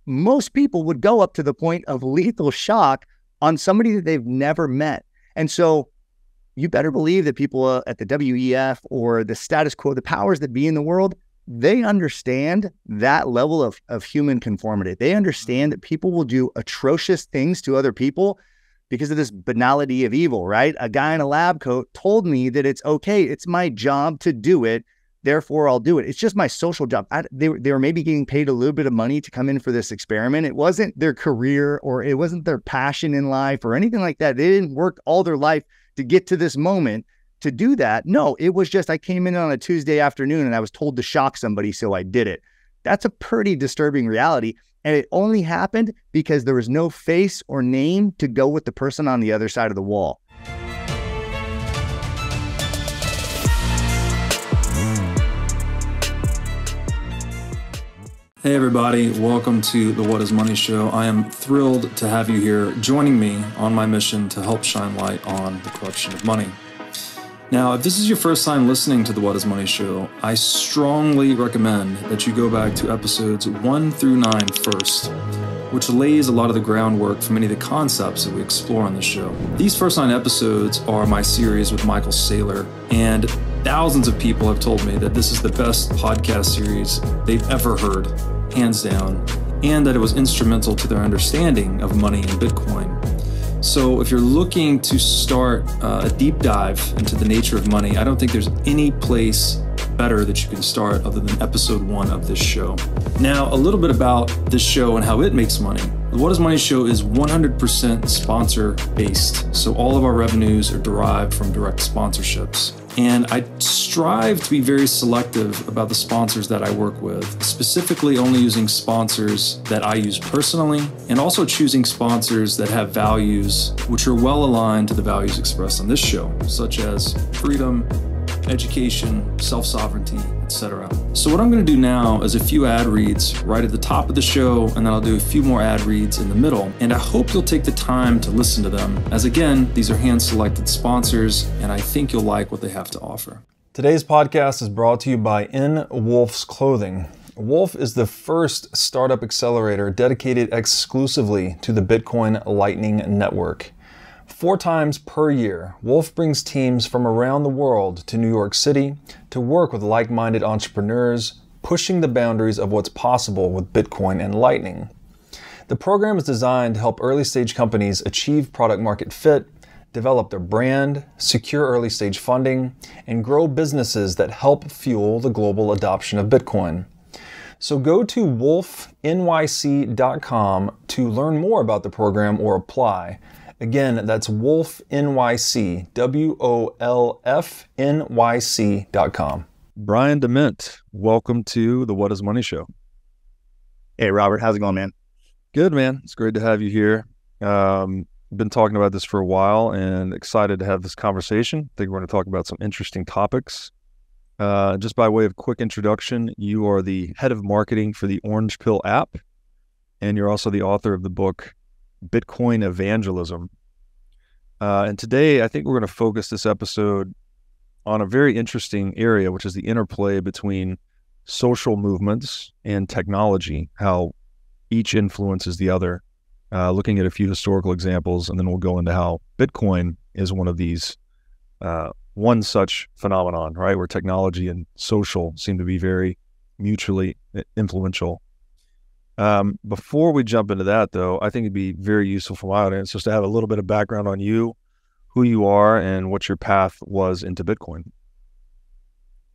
most people would go up to the point of lethal shock on somebody that they've never met. And so you better believe that people at the WEF or the status quo, the powers that be in the world, they understand that level of human conformity. They understand that people will do atrocious things to other people because of this banality of evil, right? A guy in a lab coat told me that it's okay. It's my job to do it. Therefore, I'll do it. It's just my social job. They were maybe getting paid a little bit of money to come in for this experiment. It wasn't their career, or it wasn't their passion in life or anything like that. They didn't work all their life to get to this moment to do that. No, it was just, I came in on a Tuesday afternoon and I was told to shock somebody, so I did it. That's a pretty disturbing reality. And it only happened because there was no face or name to go with the person on the other side of the wall. Hey everybody, welcome to the What is Money Show. I am thrilled to have you here joining me on my mission to help shine light on the corruption of money. Now, if this is your first time listening to the What is Money Show, I strongly recommend that you go back to episodes 1 through 9 first, which lays a lot of the groundwork for many of the concepts that we explore on the show. These first 9 episodes are my series with Michael Saylor, and thousands of people have told me that this is the best podcast series they've ever heard, hands down, and that it was instrumental to their understanding of money and Bitcoin. So if you're looking to start a deep dive into the nature of money, I don't think there's any place better that you can start other than episode 1 of this show. Now, a little bit about this show and how it makes money. The What is Money Show is 100% sponsor based. So all of our revenues are derived from direct sponsorships. And I strive to be very selective about the sponsors that I work with, specifically only using sponsors that I use personally, and also choosing sponsors that have values which are well aligned to the values expressed on this show, such as freedom, education, self-sovereignty, etc. So what I'm going to do now is a few ad reads right at the top of the show, and then I'll do a few more ad reads in the middle. And I hope you'll take the time to listen to them, as again, these are hand-selected sponsors, and I think you'll like what they have to offer. Today's podcast is brought to you by In Wolf's Clothing. Wolf is the first startup accelerator dedicated exclusively to the Bitcoin Lightning Network. 4 times per year, Wolf brings teams from around the world to New York City to work with like-minded entrepreneurs, pushing the boundaries of what's possible with Bitcoin and Lightning. The program is designed to help early-stage companies achieve product-market fit, develop their brand, secure early-stage funding, and grow businesses that help fuel the global adoption of Bitcoin. So go to wolfnyc.com to learn more about the program or apply. Again, that's Wolf NYC, WOLFNYC.com. Brian DeMint, welcome to the What is Money Show. Hey, Robert, how's it going, man? Good, man. It's great to have you here. Been talking about this for a while and excited to have this conversation. I think we're going to talk about some interesting topics. Just by way of quick introduction, you are the head of marketing for the Orange Pill app, and you're also the author of the book Bitcoin Evangelism. And today, I think we're going to focus this episode on a very interesting area, which is the interplay between social movements and technology, how each influences the other, looking at a few historical examples, and then we'll go into how Bitcoin is one of these, one such phenomenon, right, where technology and social seem to be very mutually influential. Before we jump into that, though, I think it'd be very useful for my audience just to have a little bit of background on you, who you are, and what your path was into Bitcoin.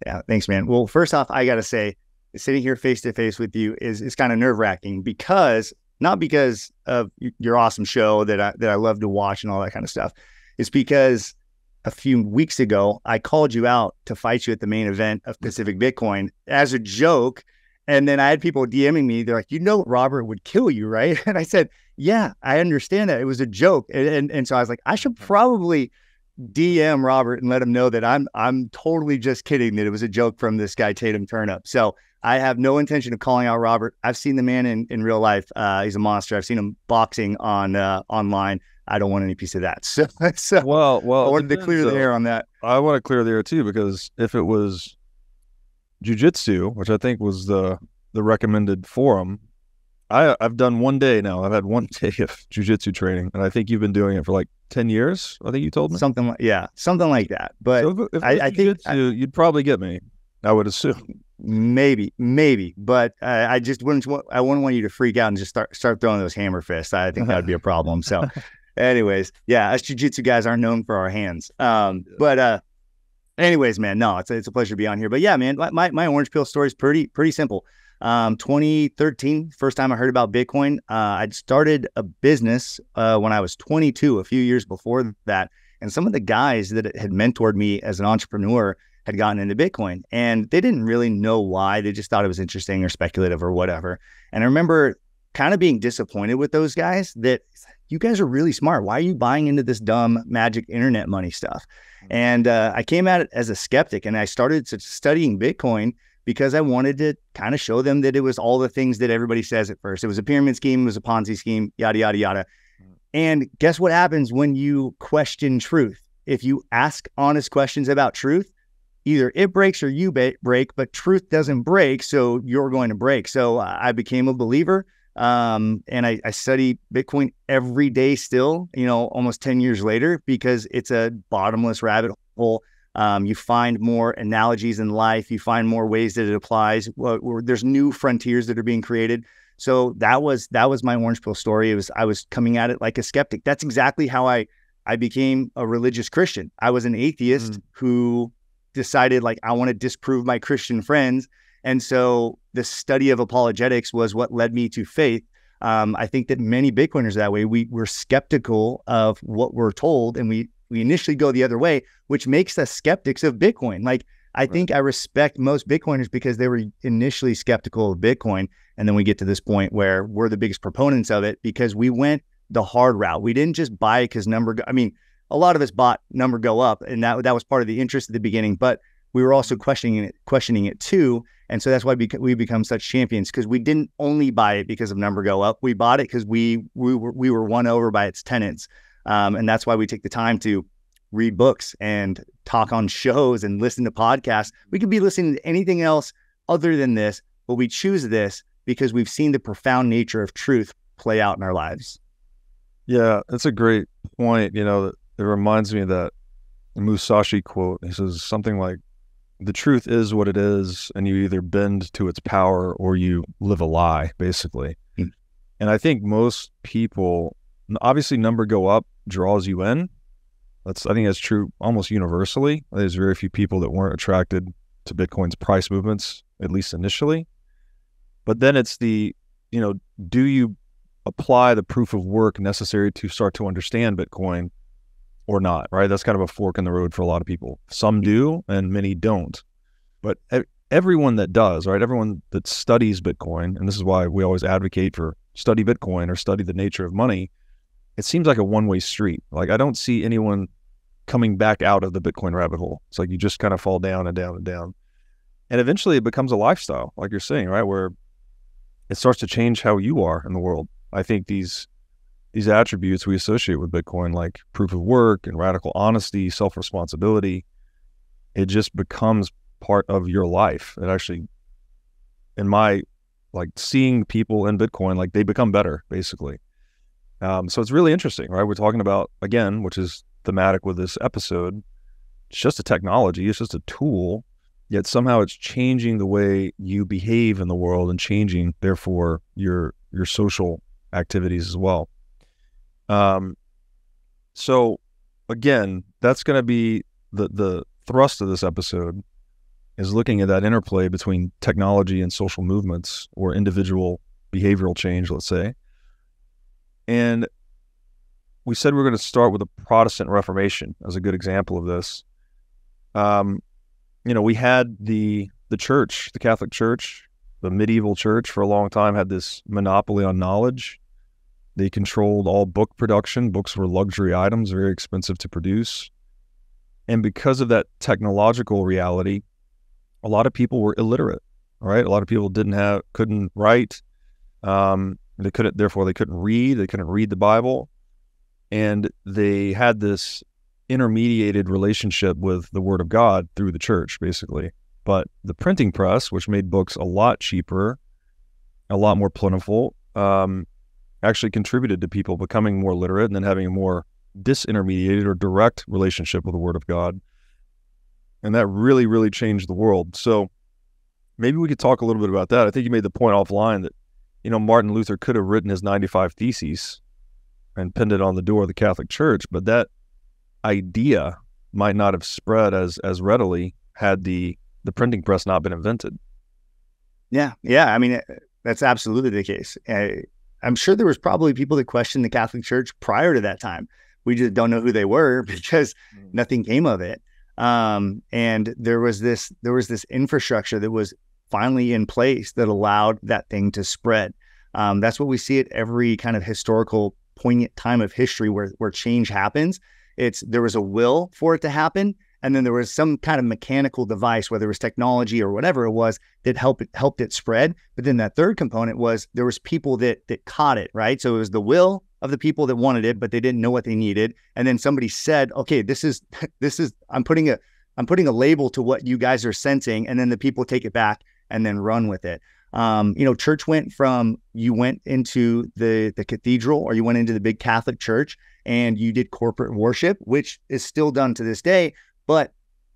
Yeah, thanks, man. Well, first off, I got to say, sitting here face to face with you is kind of nerve-wracking, because not because of your awesome show that I love to watch and all that kind of stuff. It's because a few weeks ago, I called you out to fight you at the main event of Pacific Bitcoin as a joke. And then I had people DMing me. They're like, Robert would kill you, right? And I said, yeah, I understand that. It was a joke. And so I was like, I should probably DM Robert and let him know that I'm totally just kidding, that it was a joke from this guy, Tatum Turnip. So I have no intention of calling out Robert. I've seen the man in real life. He's a monster. I've seen him boxing on online. I don't want any piece of that. So well, I wanted to clear the air on that. I want to clear the air too, because if it was jiu-jitsu, which I think was the recommended forum, I've done 1 day now. I've had 1 day of jujitsu training, and I think you've been doing it for like 10 years. I think you told me something like that. But so if I think you'd probably get me. I would assume. Maybe, but I just wouldn't want you to freak out and just start throwing those hammer fists. I think that would be a problem. So, anyways, yeah, us jiu-jitsu guys aren't known for our hands. But anyways, man, no, it's a pleasure to be on here. But yeah, man, my orange pill story is pretty simple. 2013, first time I heard about Bitcoin. I'd started a business when I was 22, a few years before that, and some of the guys that had mentored me as an entrepreneur had gotten into Bitcoin, and they didn't really know why. They just thought it was interesting or speculative or whatever. And I remember kind of being disappointed with those guys that you guys are really smart. Why are you buying into this dumb magic internet money stuff? And I came at it as a skeptic, and I started studying Bitcoin because I wanted to kind of show them that it was all the things that everybody says at first. It was a pyramid scheme, it was a Ponzi scheme, yada, yada, yada. And guess what happens when you question truth? If you ask honest questions about truth, either it breaks or you break, but truth doesn't break, so you're going to break. So I became a believer, and I study Bitcoin every day still, almost 10 years later, because it's a bottomless rabbit hole. You find more analogies in life. You find more ways that it applies. There's new frontiers that are being created. So that was my orange pill story. I was coming at it like a skeptic. That's exactly how I became a religious Christian. I was an atheist who decided like, I want to disprove my Christian friends. And so the study of apologetics was what led me to faith. I think that many Bitcoiners that way, we're skeptical of what we're told, and we initially go the other way, which makes us skeptics of Bitcoin. Like, I think I respect most Bitcoiners because they were initially skeptical of Bitcoin. And then we get to this point where we're the biggest proponents of it because we went the hard route. We didn't just buy it because a lot of us bought number go up, and that was part of the interest at the beginning, but we were also questioning it too. And so that's why we become such champions, because we didn't only buy it because of number go up. We bought it because we were won over by its tenets. And that's why we take the time to read books and talk on shows and listen to podcasts. We could be listening to anything else other than this, but we choose this because we've seen the profound nature of truth play out in our lives. Yeah, that's a great point. It reminds me of that Musashi quote. He says something like, the truth is what it is, and you either bend to its power or you live a lie, basically. And I think most people, obviously number go up draws you in. I think that's true almost universally. There's very few people that weren't attracted to Bitcoin's price movements, at least initially. But then it's do you apply the proof of work necessary to start to understand Bitcoin or not, right? That's kind of a fork in the road for a lot of people. Some do and many don't. But everyone that does, right? Everyone that studies Bitcoin, and this is why we always advocate for study Bitcoin or study the nature of money, it seems like a one-way street. Like, I don't see anyone coming back out of the Bitcoin rabbit hole. It's like you just kind of fall down and down and down. And eventually it becomes a lifestyle, like you're saying, right? Where it starts to change how you are in the world. I think these attributes we associate with Bitcoin, like proof of work and radical honesty, self-responsibility, it just becomes part of your life. It actually, in my, like, seeing people in Bitcoin, like, they become better, basically. So it's really interesting, right? We're talking about, again, which is thematic with this episode, it's just a technology, it's just a tool, yet somehow it's changing the way you behave in the world and changing, therefore, your social activities as well. So again, that's going to be the thrust of this episode, is looking at that interplay between technology and social movements, or individual behavioral change, let's say. And we said we're going to start with the Protestant Reformation as a good example of this. We had the church, the Catholic Church, the medieval church for a long time had this monopoly on knowledge. They controlled all book production. Books were luxury items, very expensive to produce. And because of that technological reality, a lot of people were illiterate, right? A lot of people couldn't write. Therefore they couldn't read. They couldn't read the Bible. And they had this intermediated relationship with the Word of God through the church, basically. But the printing press, which made books a lot cheaper, a lot more plentiful, actually contributed to people becoming more literate and then having a more disintermediated or direct relationship with the Word of God. And that really, really changed the world. So maybe we could talk a little bit about that. I think you made the point offline that, Martin Luther could have written his 95 Theses and pinned it on the door of the Catholic Church, but that idea might not have spread as readily had the printing press not been invented. Yeah. I mean, that's absolutely the case. I'm sure there was probably people that questioned the Catholic Church prior to that time. We just don't know who they were because nothing came of it. And there was this infrastructure that was finally in place that allowed that thing to spread. That's what we see at every kind of historical poignant time of history where change happens. There was a will for it to happen, and then there was some kind of mechanical device, whether it was technology or whatever it was, that helped it spread. But then that third component was there was people that caught it, right? So it was the will of the people that wanted it, but they didn't know what they needed. And then somebody said, okay, this is I'm putting a label to what you guys are sensing, and then the people take it back and then run with it. Church went from, you went into the cathedral, or you went into the big Catholic church and you did corporate worship, which is still done to this day. But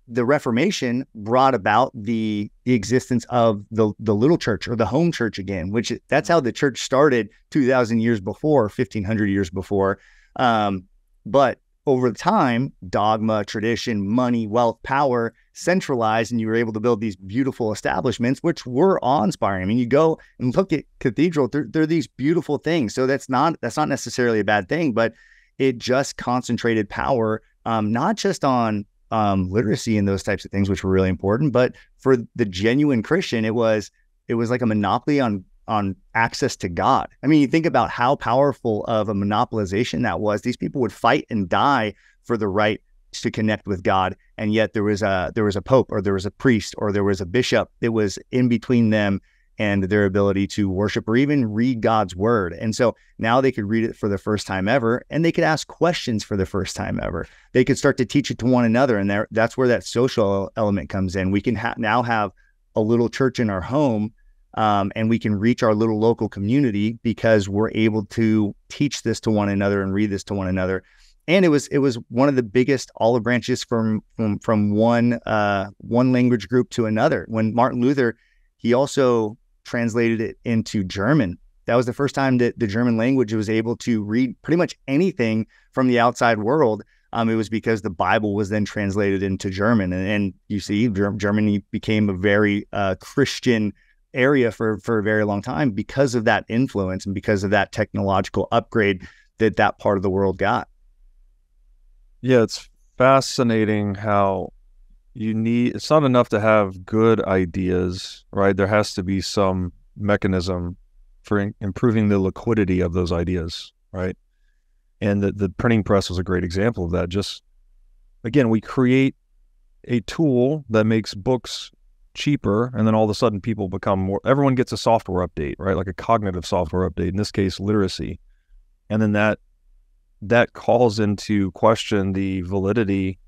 the Reformation brought about the existence of the little church, or the home church again, which that's how the church started 2,000 years before, 1,500 years before. But over time, dogma, tradition, money, wealth, power centralized, and you were able to build these beautiful establishments, which were awe-inspiring. I mean, you go and look at cathedral, they're these beautiful things. So that's not necessarily a bad thing, but it just concentrated power, not just on literacy and those types of things, which were really important, but for the genuine Christian, it was like a monopoly on access to God. I mean, you think about how powerful of a monopolization that was. These people would fight and die for the right to connect with God, and yet there was a pope, or there was a priest, or there was a bishop that was in between them and their ability to worship or even read God's word. And so now they could read it for the first time ever, and they could ask questions for the first time ever. They could start to teach it to one another, and that's where that social element comes in. We can now have a little church in our home, and we can reach our little local community because we're able to teach this to one another and read this to one another. And it was one of the biggest olive branches from one language group to another. When Martin Luther, he also translated it into German. That was the first time that the German language was able to read pretty much anything from the outside world. It was because the Bible was then translated into German. And you see, Germany became a very Christian area for a very long time because of that influence and because of that technological upgrade that part of the world got. Yeah, it's fascinating how it's not enough to have good ideas, right? There has to be some mechanism for improving the liquidity of those ideas, right? And the printing press was a great example of that. Just, again, we create a tool that makes books cheaper, and then all of a sudden people become everyone gets a software update, right? Like a cognitive software update, in this case, literacy. And then that calls into question the validity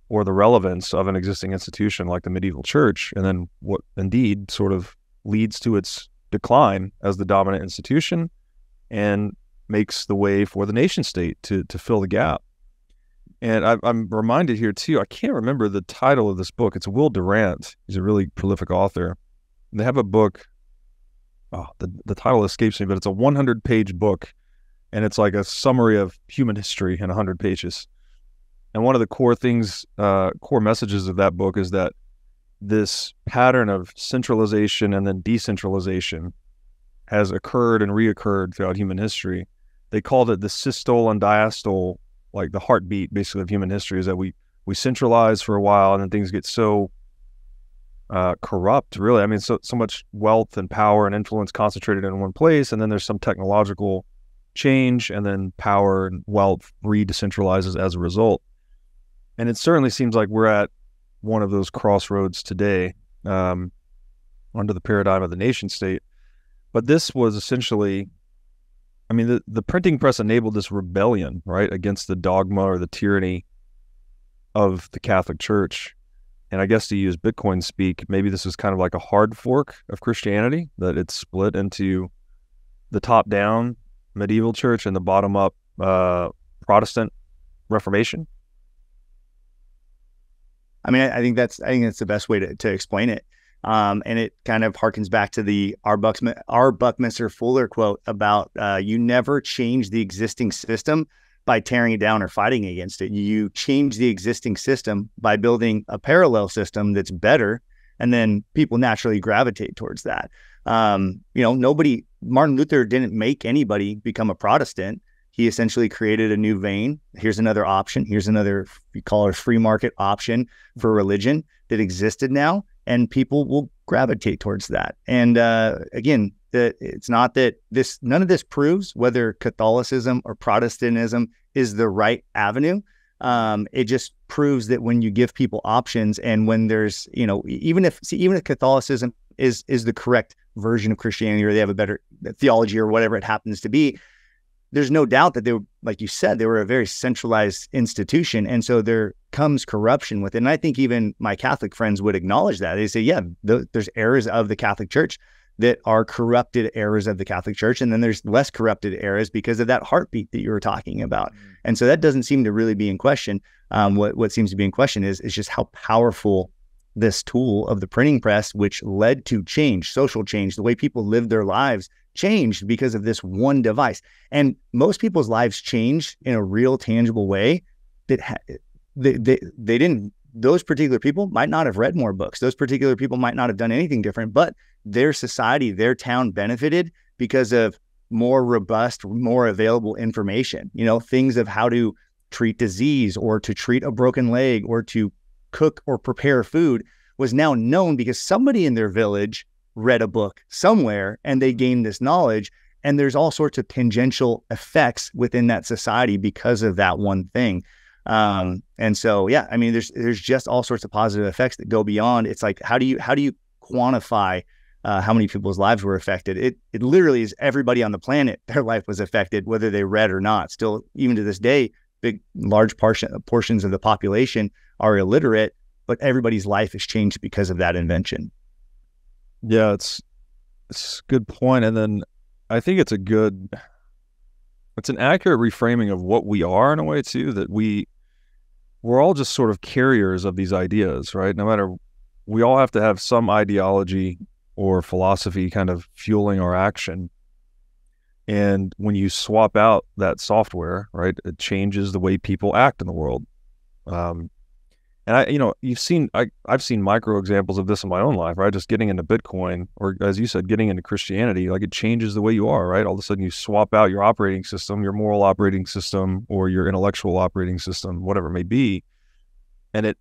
or the relevance of an existing institution like the medieval church, and then what indeed sort of leads to its decline as the dominant institution and makes the way for the nation state to fill the gap. And I'm reminded here too, I can't remember the title of this book. It's Will Durant. He's a really prolific author. And they have a book, the title escapes me, but it's a 100-page book, and it's like a summary of human history in 100 pages. And one of the core messages of that book is that this pattern of centralization and then decentralization has occurred and reoccurred throughout human history. They called it the systole and diastole, like the heartbeat basically of human history, is that we centralize for a while, and then things get so corrupt, really. I mean, so much wealth and power and influence concentrated in one place, and then there's some technological change, and then power and wealth re-decentralizes as a result. And it certainly seems like we're at one of those crossroads today, under the paradigm of the nation state. But this was essentially, I mean, the printing press enabled this rebellion, right, against the dogma or the tyranny of the Catholic Church. And I guess, to use Bitcoin speak, maybe this is kind of like a hard fork of Christianity, that it's split into the top down medieval church and the bottom up Protestant Reformation? I mean, I think that's the best way to explain it. And it kind of harkens back to the R. Buckminster Fuller quote about you never change the existing system by tearing it down or fighting against it. You change the existing system by building a parallel system that's better, and then people naturally gravitate towards that. Martin Luther didn't make anybody become a Protestant. He essentially created a new vein. Here's another option. Here's another, we call it a free market option for religion that existed now, and people will gravitate towards that. And again, it's not that none of this proves whether Catholicism or Protestantism is the right avenue. It just proves that when you give people options, and when there's, even if Catholicism is the correct version of Christianity, or they have a better theology or whatever it happens to be, there's no doubt that they were, like you said, they were a very centralized institution. And so there comes corruption with it. And I think even my Catholic friends would acknowledge that. They say, yeah, there's errors of the Catholic Church that are corrupted errors of the Catholic Church. And then there's less corrupted errors because of that heartbeat that you were talking about. Mm-hmm. And so that doesn't seem to really be in question. What seems to be in question is just how powerful this tool of the printing press, which led to change, social change, the way people live their lives, changed because of this one device. And most people's lives changed in a real, tangible way that they didn't. Those particular people might not have read more books. Those particular people might not have done anything different, but their society, their town benefited because of more robust, more available information, things of how to treat disease, or to treat a broken leg, or to cook or prepare food was now known because somebody in their village read a book somewhere and they gained this knowledge. And there's all sorts of tangential effects within that society because of that one thing. And so, yeah, I mean, there's just all sorts of positive effects that go beyond. It's like, how do you quantify how many people's lives were affected? It literally is everybody on the planet, their life was affected, whether they read or not. Still, even to this day, large portions of the population are illiterate, but everybody's life has changed because of that invention. Yeah, it's a good point. And then I think it's an accurate reframing of what we are in a way too, that we're all just sort of carriers of these ideas, right? We all have to have some ideology or philosophy kind of fueling our action. And when you swap out that software, right, it changes the way people act in the world. And I've seen micro examples of this in my own life, right? Just getting into Bitcoin, or as you said, getting into Christianity, like it changes the way you are, right? All of a sudden you swap out your operating system, your moral operating system, or your intellectual operating system, whatever it may be. And it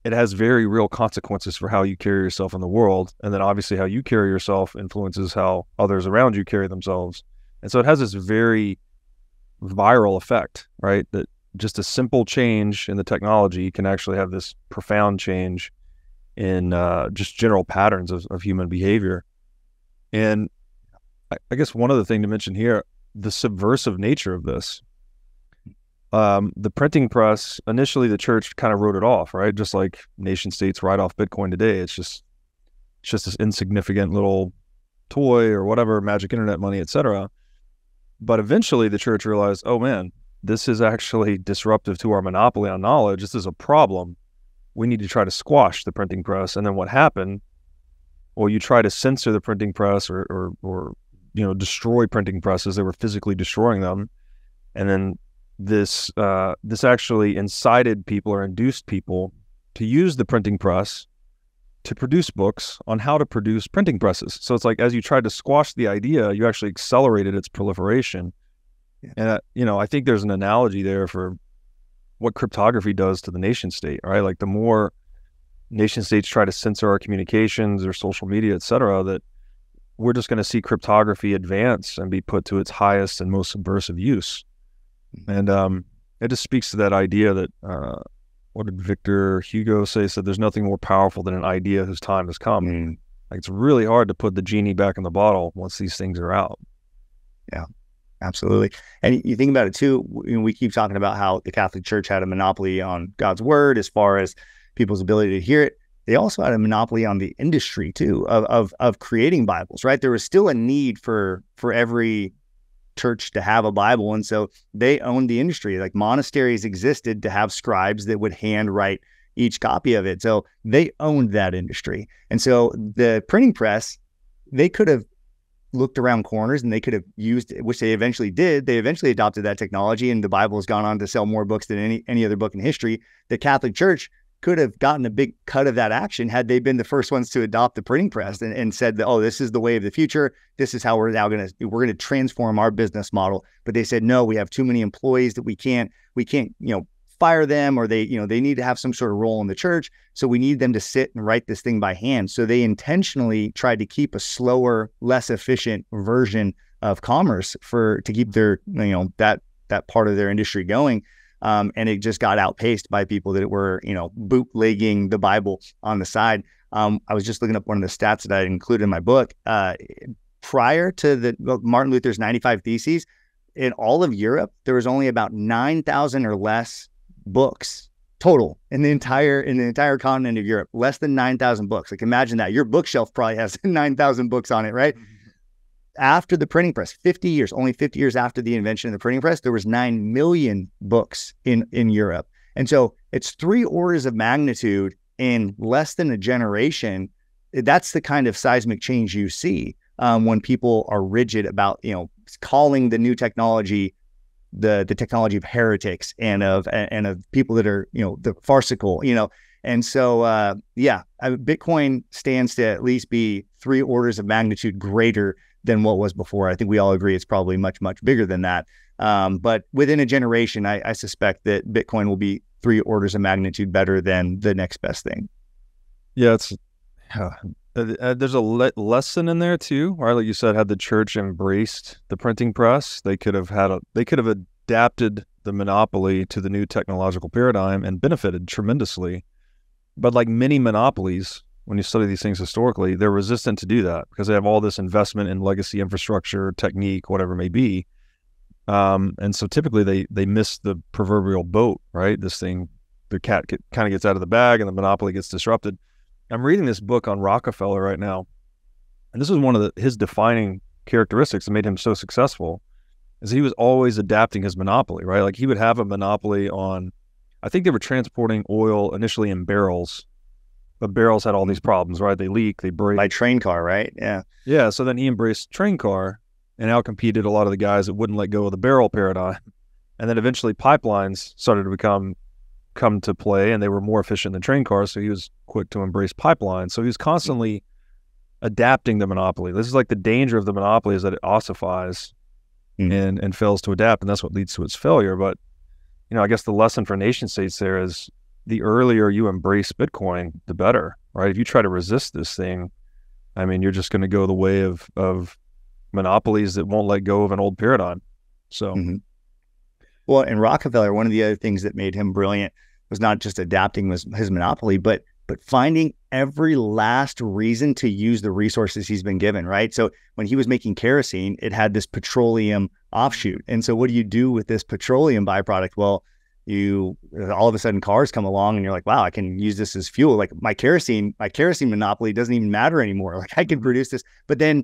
has very real consequences for how you carry yourself in the world. And then obviously how you carry yourself influences how others around you carry themselves. And so it has this very viral effect, right? That just a simple change in the technology can actually have this profound change in just general patterns of human behavior. And I guess one other thing to mention here, the subversive nature of this. The printing press, initially the church kind of wrote it off, right? Just like nation states write off Bitcoin today. It's just this insignificant little toy or whatever, magic internet money, etc. But eventually the church realized, oh man, this is actually disruptive to our monopoly on knowledge. This is a problem. We need to try to squash the printing press. And then what happened? Well, you try to censor the printing press or destroy printing presses. They were physically destroying them. And then this actually incited people or induced people to use the printing press to produce books on how to produce printing presses. So it's like, as you tried to squash the idea, you actually accelerated its proliferation. Yeah. And, I think there's an analogy there for what cryptography does to the nation state, right? Like the more nation states try to censor our communications or social media, et cetera, that we're just going to see cryptography advance and be put to its highest and most subversive use. And it just speaks to that idea that, what did Victor Hugo say? Said there's nothing more powerful than an idea whose time has come. Mm. Like it's really hard to put the genie back in the bottle once these things are out. Yeah. Absolutely. And you think about it too, we keep talking about how the Catholic Church had a monopoly on God's word as far as people's ability to hear it. they also had a monopoly on the industry too of creating Bibles, right? There was still a need for every church to have a Bible. And so they owned the industry. Like monasteries existed to have scribes that would handwrite each copy of it. So they owned that industry. And so the printing press, they could have looked around corners and they could have used, which they eventually did. They eventually adopted that technology, and the Bible has gone on to sell more books than any other book in history. The Catholic Church could have gotten a big cut of that action had they been the first ones to adopt the printing press and said that, oh, this is the way of the future. This is how we're going to transform our business model. But they said, no, we have too many employees that we can't, fire them, or they need to have some sort of role in the church. So we need them to sit and write this thing by hand. So they intentionally tried to keep a slower, less efficient version of commerce to keep their, that part of their industry going. And it just got outpaced by people that were, bootlegging the Bible on the side. I was just looking up one of the stats that I included in my book. Prior to Martin Luther's 95 Theses, in all of Europe, there was only about 9,000 or less books total in the entire continent of Europe. Less than 9,000 books. Like, imagine that. Your bookshelf probably has 9,000 books on it, right? After the printing press, only 50 years after the invention of the printing press, there was 9 million books in Europe. And so it's 3 orders of magnitude in less than a generation. That's the kind of seismic change you see when people are rigid about, calling the new technology the technology of heretics and of people that are, the farcical, And so, Bitcoin stands to at least be 3 orders of magnitude greater than what was before. I think we all agree it's probably much, much bigger than that. But within a generation, I suspect that Bitcoin will be 3 orders of magnitude better than the next best thing. Yeah, there's a lesson in there too, right? Like you said, had the church embraced the printing press, they could have adapted the monopoly to the new technological paradigm and benefited tremendously. But like many monopolies, when you study these things historically, they're resistant to do that because they have all this investment in legacy infrastructure, technique, whatever it may be. And so typically they miss the proverbial boat, right? This thing, the cat kind of gets out of the bag and the monopoly gets disrupted. I'm reading this book on Rockefeller right now, and this is one of his defining characteristics that made him so successful, is he was always adapting his monopoly, right? Like he would have a monopoly on, I think they were transporting oil initially in barrels, but barrels had all these problems, right? They leak, they break. By train car, right? Yeah. Yeah, so then he embraced train car and outcompeted a lot of the guys that wouldn't let go of the barrel paradigm. And then eventually pipelines started to come to play, and they were more efficient than train cars, so he was quick to embrace pipelines. So he was constantly adapting the monopoly. This is like the danger of the monopoly, is that it ossifies and fails to adapt, and that's what leads to its failure. But I guess the lesson for nation states there is the earlier you embrace Bitcoin, the better, right? If you try to resist this thing, I mean, you're just going to go the way of monopolies that won't let go of an old paradigm. So, well, and Rockefeller, one of the other things that made him brilliant was not just adapting his monopoly, but finding every last reason to use the resources he's been given, right? So when he was making kerosene, it had this petroleum offshoot. And so what do you do with this petroleum byproduct? Well, all of a sudden cars come along and you're like, wow, I can use this as fuel. Like my kerosene monopoly doesn't even matter anymore. Like I can produce this. But then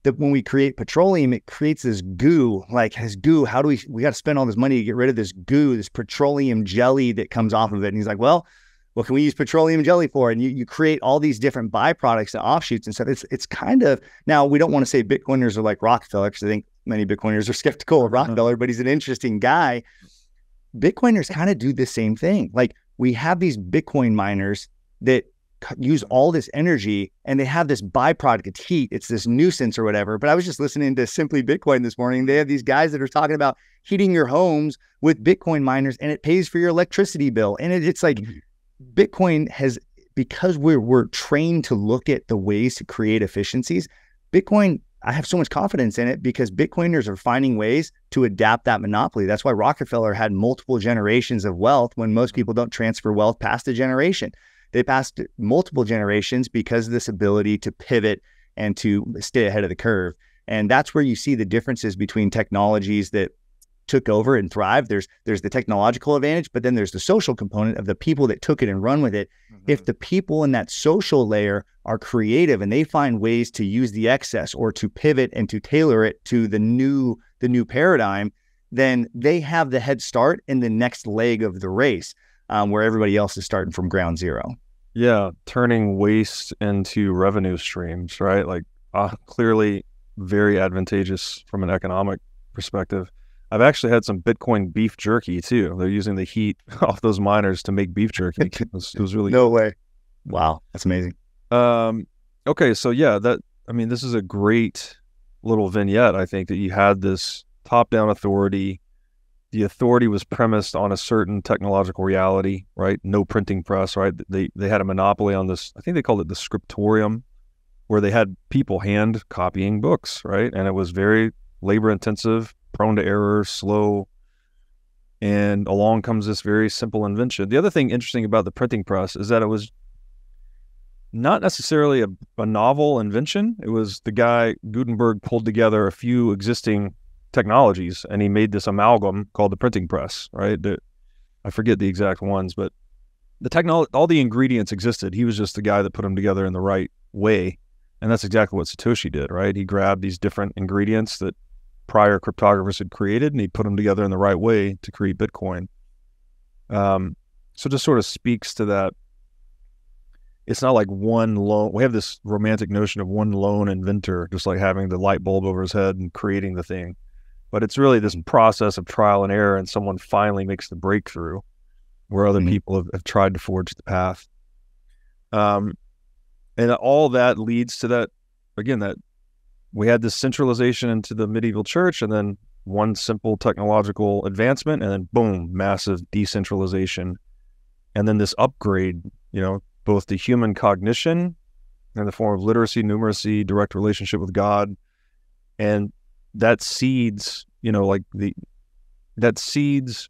when we create petroleum, it creates this goo. Like this goo, how do we got to spend all this money to get rid of this goo, this petroleum jelly that comes off of it? And he's like, well, what can we use petroleum jelly for? And you create all these different byproducts and offshoots and stuff. It's kind of, now we don't want to say Bitcoiners are like Rockefeller, because I think many Bitcoiners are skeptical of Rockefeller, but he's an interesting guy. Bitcoiners kind of do the same thing. Like we have these Bitcoin miners that use all this energy and they have this byproduct, it's heat, it's this nuisance or whatever. But I was just listening to Simply Bitcoin this morning. They have these guys that are talking about heating your homes with Bitcoin miners and it pays for your electricity bill. And it's like Bitcoin has, because we're trained to look at the ways to create efficiencies, Bitcoin, I have so much confidence in it because Bitcoiners are finding ways to adapt that monopoly. That's why Rockefeller had multiple generations of wealth when most people don't transfer wealth past a generation. They passed multiple generations because of this ability to pivot and to stay ahead of the curve. And that's where you see the differences between technologies that took over and thrived. There's the technological advantage, but then there's the social component of the people that took it and run with it. If the people in that social layer are creative and they find ways to use the excess or to pivot and to tailor it to the new paradigm, then they have the head start in the next leg of the race, where everybody else is starting from ground zero. Yeah, turning waste into revenue streams, right? Like clearly very advantageous from an economic perspective. I've actually had some Bitcoin beef jerky too. They're using the heat off those miners to make beef jerky. It was really No way. Wow, that's amazing. Okay, so yeah, this is a great little vignette. I think that you had this top-down authority. The authority was premised on a certain technological reality, right? No printing press, right? They had a monopoly on this. I think they called it the scriptorium, where they had people hand copying books, right? And it was very labor intensive, prone to error, slow. And along comes this very simple invention. The other thing interesting about the printing press is that it was not necessarily a novel invention. It was the guy, Gutenberg, pulled together a few existing technologies and he made this amalgam called the printing press, right? I forget the exact ones, but all the ingredients existed. He was just the guy that put them together in the right way. And that's exactly what Satoshi did, right? He grabbed these different ingredients that prior cryptographers had created and he put them together in the right way to create Bitcoin. So just sort of speaks to that. It's not like one lone, we have this romantic notion of one lone inventor, just like having the light bulb over his head and creating the thing. But it's really this process of trial and error, and someone finally makes the breakthrough where other people have tried to forge the path. And all that leads to that, again, that we had this centralization into the medieval church, and then one simple technological advancement, and then boom, massive decentralization. And then this upgrade, both to human cognition in the form of literacy, numeracy, direct relationship with God. And that seeds, that seeds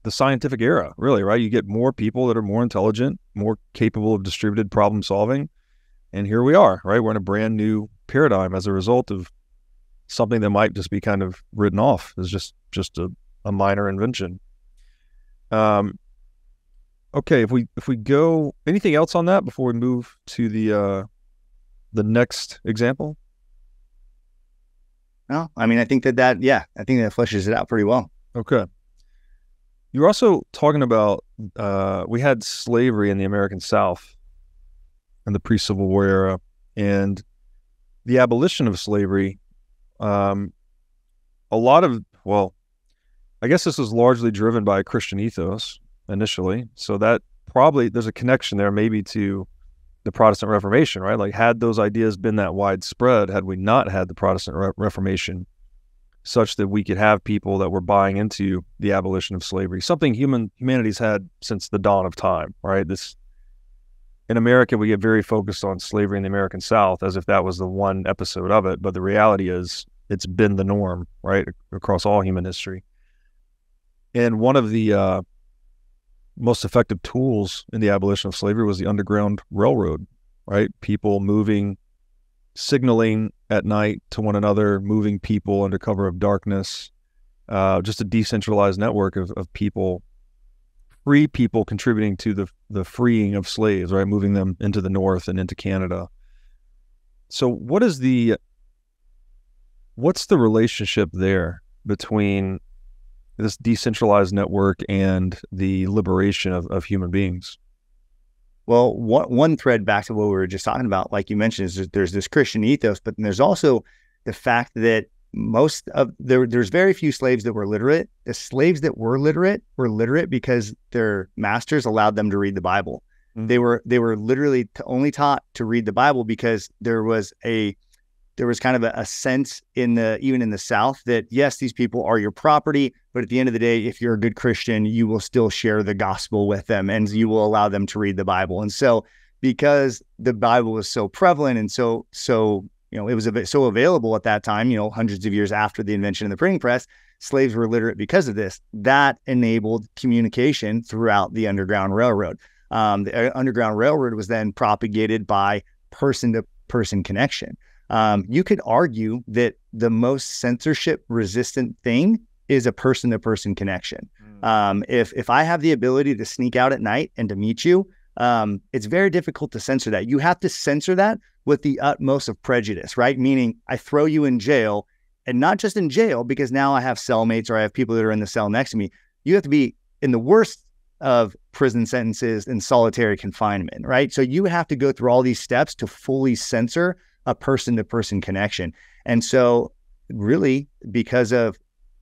the scientific era, really, right? You get more people that are more intelligent, more capable of distributed problem solving. And here we are, right? We're in a brand new paradigm as a result of something that might just be kind of written off as just a minor invention. Okay, if we go, anything else on that before we move to the next example? No, I think that fleshes it out pretty well. Okay. You're also talking about, we had slavery in the American South in the pre-Civil War era, and the abolition of slavery, I guess this was largely driven by a Christian ethos initially. So that probably, there's a connection there maybe to the Protestant Reformation, right? Like, had those ideas been that widespread, had we not had the Protestant Reformation, such that we could have people that were buying into the abolition of slavery, something humanity's had since the dawn of time, right? In America, we get very focused on slavery in the American South as if that was the one episode of it. But the reality is it's been the norm, right, across all human history. And one of the most effective tools in the abolition of slavery was the Underground Railroad, right? People moving, signaling at night to one another, moving people under cover of darkness, just a decentralized network of people, free people contributing to the freeing of slaves, right? Moving them into the North and into Canada. So what's the relationship there between this decentralized network and the liberation of human beings? Well, one thread back to what we were just talking about, like you mentioned, is there's this Christian ethos, but then there's also the fact that there's very few slaves that were literate. The slaves that were literate because their masters allowed them to read the Bible. Mm-hmm. They were literally only taught to read the Bible because there was kind of a sense even in the South that, yes, these people are your property, but at the end of the day, if you're a good Christian, you will still share the gospel with them and you will allow them to read the Bible. And so because the Bible was so prevalent and so it was so available at that time, hundreds of years after the invention of the printing press, slaves were literate because of this. That enabled communication throughout the Underground Railroad. The Underground Railroad was then propagated by person-to-person connection. You could argue that the most censorship-resistant thing is a person-to-person connection. If I have the ability to sneak out at night and to meet you, it's very difficult to censor that. You have to censor that with the utmost of prejudice, right? Meaning I throw you in jail, and not just in jail because now I have cellmates or I have people that are in the cell next to me. You have to be in the worst of prison sentences in solitary confinement, right? So you have to go through all these steps to fully censor a person-to-person connection. And so really, because of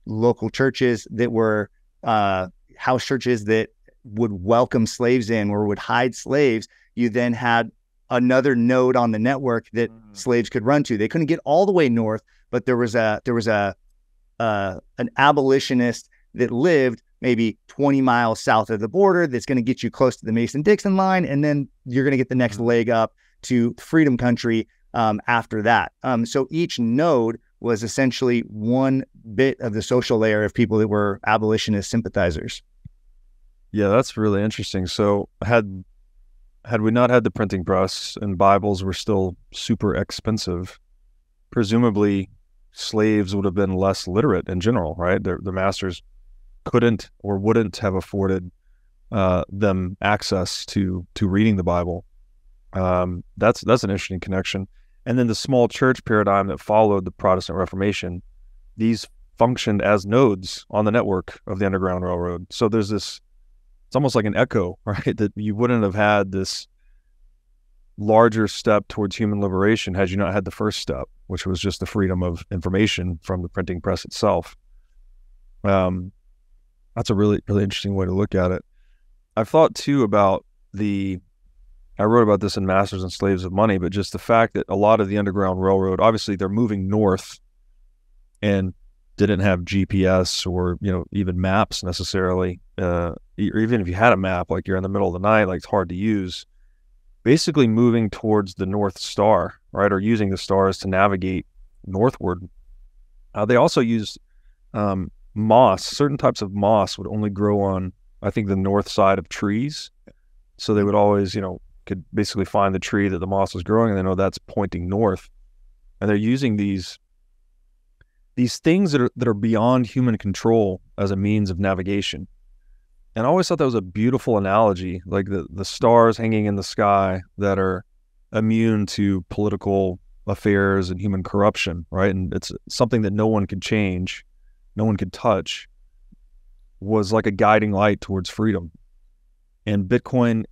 local churches that were house churches that would welcome slaves in or would hide slaves, you then had another node on the network that slaves could run to. They couldn't get all the way north, but there was an abolitionist that lived maybe 20 miles south of the border that's going to get you close to the Mason-Dixon line, and then you're going to get the next leg up to freedom country after that. So each node was essentially one bit of the social layer of people that were abolitionist sympathizers. Yeah, that's really interesting. So had we not had the printing press and Bibles were still super expensive, presumably slaves would have been less literate in general, right? The masters couldn't or wouldn't have afforded them access to reading the Bible. That's an interesting connection. And then the small church paradigm that followed the Protestant Reformation, these functioned as nodes on the network of the Underground Railroad. So there's this, it's almost like an echo, right? That you wouldn't have had this larger step towards human liberation had you not had the first step, which was just the freedom of information from the printing press itself. That's a really, really interesting way to look at it. I've thought too about I wrote about this in Masters and Slaves of Money, but just the fact that a lot of the Underground Railroad, obviously they're moving north and didn't have GPS or, even maps necessarily. Or even if you had a map, like you're in the middle of the night, like it's hard to use. Basically moving towards the North Star, right? Or using the stars to navigate northward. They also used moss. Certain types of moss would only grow on, I think, the north side of trees. So they would always, could basically find the tree that the moss was growing and they know that's pointing north. And they're using these things that are beyond human control as a means of navigation. And I always thought that was a beautiful analogy, like the stars hanging in the sky that are immune to political affairs and human corruption, right? And it's something that no one could change, no one could touch, was like a guiding light towards freedom. And Bitcoin,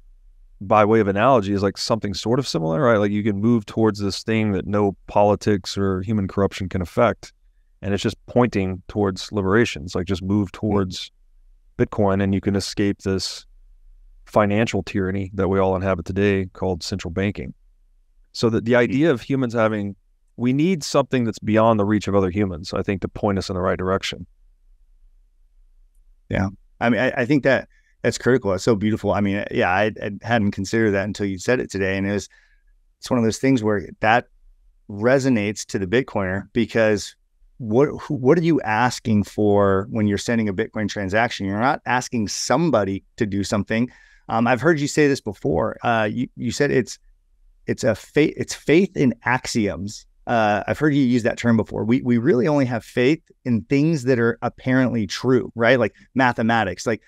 by way of analogy, is like something sort of similar, right? Like you can move towards this thing that no politics or human corruption can affect. And it's just pointing towards liberation. It's like just move towards Bitcoin and you can escape this financial tyranny that we all inhabit today called central banking. So that the idea of humans we need something that's beyond the reach of other humans, I think, to point us in the right direction. Yeah. I mean, I think that's critical. It's so beautiful. I mean, yeah, I hadn't considered that until you said it today. And it's one of those things where that resonates to the Bitcoiner, because what are you asking for when you're sending a Bitcoin transaction? You're not asking somebody to do something. I've heard you say this before. You said it's faith in axioms. I've heard you use that term before. We really only have faith in things that are apparently true, right? Like mathematics. Like,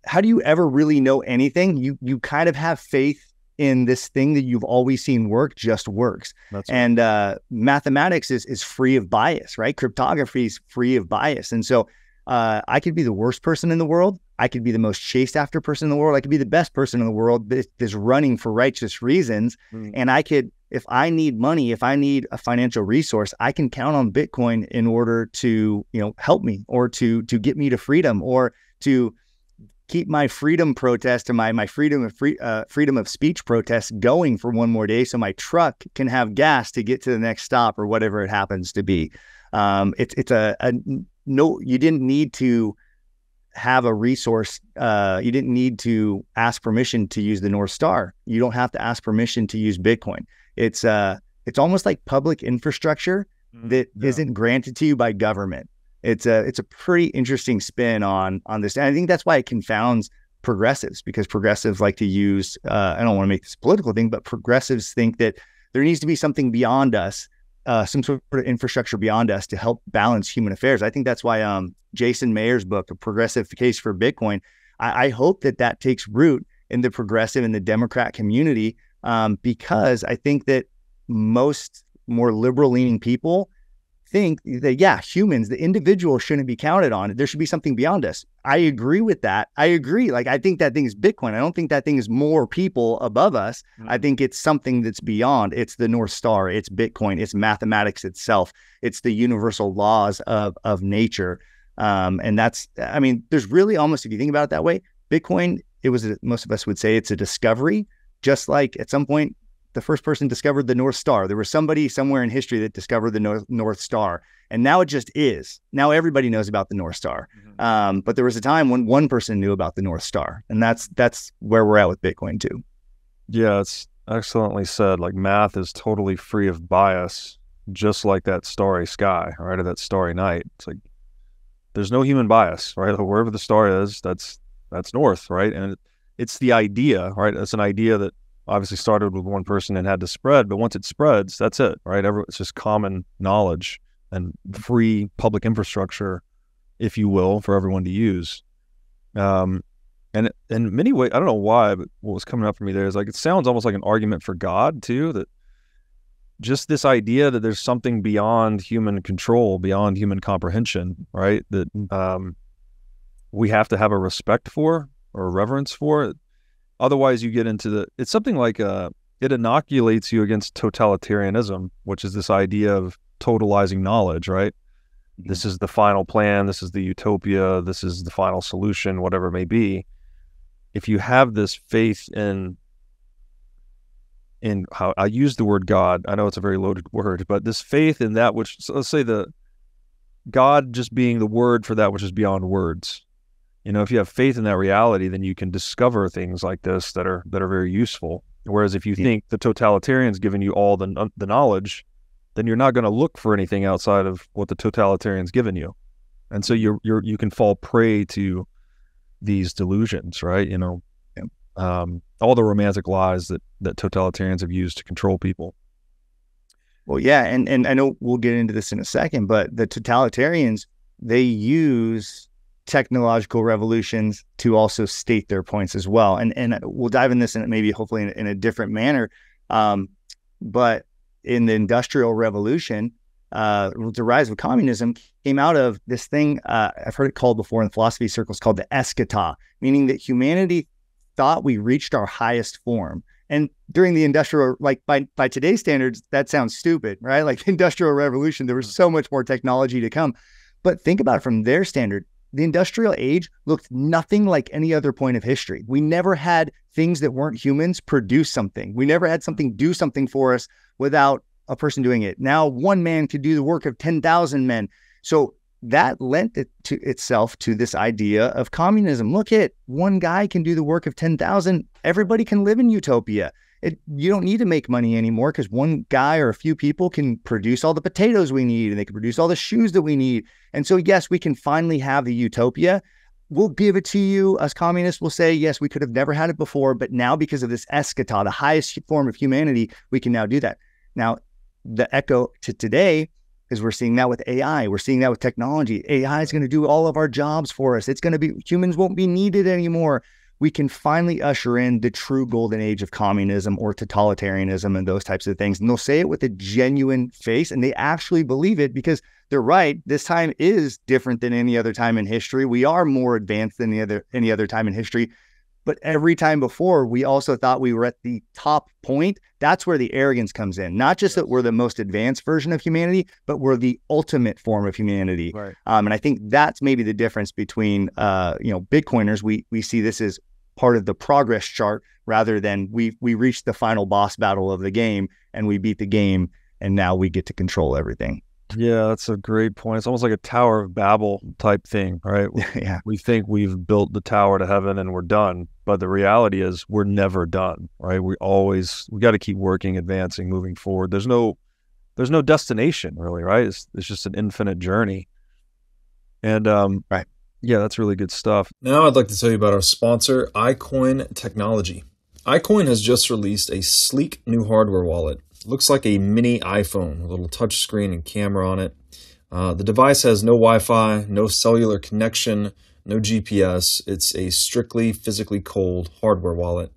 how do you ever really know anything? You kind of have faith in this thing that you've always seen work just works. That's right. And mathematics is free of bias, right? Cryptography is free of bias. And so I could be the worst person in the world. I could be the most chased after person in the world. I could be the best person in the world that's running for righteous reasons. And I could, if I need money, if I need a financial resource, I can count on Bitcoin in order to, help me, or to get me to freedom, or to keep my freedom protest and my freedom of speech protest going for one more day, so my truck can have gas to get to the next stop or whatever it happens to be. No, you didn't need to have a resource. You didn't need to ask permission to use the North Star. You don't have to ask permission to use Bitcoin. It's almost like public infrastructure that isn't granted to you by government. It's a pretty interesting spin on this. And I think that's why it confounds progressives, because progressives like to use, I don't want to make this a political thing, but progressives think that there needs to be something beyond us some sort of infrastructure beyond us to help balance human affairs. I think that's why Jason Mayer's book, A Progressive Case for Bitcoin, I hope that takes root in the progressive and the Democrat community, because I think that most more liberal leaning people think that, yeah, humans, the individual shouldn't be counted on. There should be something beyond us. I agree with that. I agree. Like, I think that thing is Bitcoin. I don't think that thing is more people above us. I think it's something that's beyond. It's the North Star. It's Bitcoin. It's mathematics itself. It's the universal laws of nature. And that's, I mean, there's really almost, if you think about it that way, Bitcoin, most of us would say it's a discovery, just like at some point, the first person discovered the North Star. There was somebody somewhere in history that discovered the North Star. And now it just is. Now everybody knows about the North Star. But there was a time when one person knew about the North Star. And that's where we're at with Bitcoin too. Yeah, it's excellently said. Like, math is totally free of bias, just like that starry sky, right? Or that starry night. It's like, there's no human bias, right? Wherever the star is, that's north, right? And it's the idea, right? It's an idea that obviously started with one person and had to spread, but once it spreads, that's it, right? It's just common knowledge and free public infrastructure, if you will, for everyone to use. And in many ways, I don't know why, but what was coming up for me there is like, it sounds almost like an argument for God too, that just this idea that there's something beyond human control, beyond human comprehension, right? That we have to have a respect for or a reverence for. Otherwise, you get into it's something like it inoculates you against totalitarianism, which is this idea of totalizing knowledge, right? This is the final plan. This is the utopia. This is the final solution, whatever it may be. If you have this faith in how I use the word God, I know it's a very loaded word, but this faith in that which, so let's say the God just being the word for that which is beyond words. You know, if you have faith in that reality, then you can discover things like this that are very useful. Whereas if you think the totalitarian's given you all the knowledge, then you're not going to look for anything outside of what the totalitarian's given you. And so you can fall prey to these delusions, right? You know, all the romantic lies that totalitarians have used to control people. Well, yeah, and I know we'll get into this in a second, but the totalitarians, they use technological revolutions to also state their points as well. And we'll dive in this and maybe hopefully in a different manner. But in the Industrial Revolution, the rise of communism came out of this thing, I've heard it called before in philosophy circles, called the eschaton, meaning that humanity thought we reached our highest form. And during the industrial, like by today's standards, that sounds stupid, right? Like the Industrial Revolution, there was so much more technology to come. But think about it from their standard. The industrial age looked nothing like any other point of history. We never had things that weren't humans produce something. We never had something do something for us without a person doing it. Now one man could do the work of 10,000 men. So that lent itself to this idea of communism. Look at one guy can do the work of 10,000. Everybody can live in utopia. You don't need to make money anymore because one guy or a few people can produce all the potatoes we need and they can produce all the shoes that we need. And so, yes, we can finally have the utopia. We'll give it to you. Us communists will say, yes, we could have never had it before, but now because of this eschaton, the highest form of humanity, we can now do that. Now, the echo to today is we're seeing that with AI. We're seeing that with technology. AI is going to do all of our jobs for us. It's going to be, humans won't be needed anymore. We can finally usher in the true golden age of communism or totalitarianism and those types of things. And they'll say it with a genuine face, and they actually believe it because they're right. This time is different than any other time in history. We are more advanced than any other time in history. But every time before, we also thought we were at the top point. That's where the arrogance comes in. Not just that we're the most advanced version of humanity, but we're the ultimate form of humanity. Right. And I think that's maybe the difference between, Bitcoiners. We see this as part of the progress chart rather than we reached the final boss battle of the game and we beat the game and now we get to control everything. Yeah, that's a great point. It's almost like a Tower of Babel type thing, right? Yeah. We think we've built the tower to heaven and we're done, but the reality is we're never done, right? We got to keep working, advancing, moving forward. There's no destination really, right? It's just an infinite journey. And right. Yeah, that's really good stuff. Now I'd like to tell you about our sponsor, iCoin Technology. iCoin has just released a sleek new hardware wallet. looks like a mini iPhone, a little touch screen and camera on it. The device has no Wi-Fi, no cellular connection, no GPS. It's a strictly physically cold hardware wallet.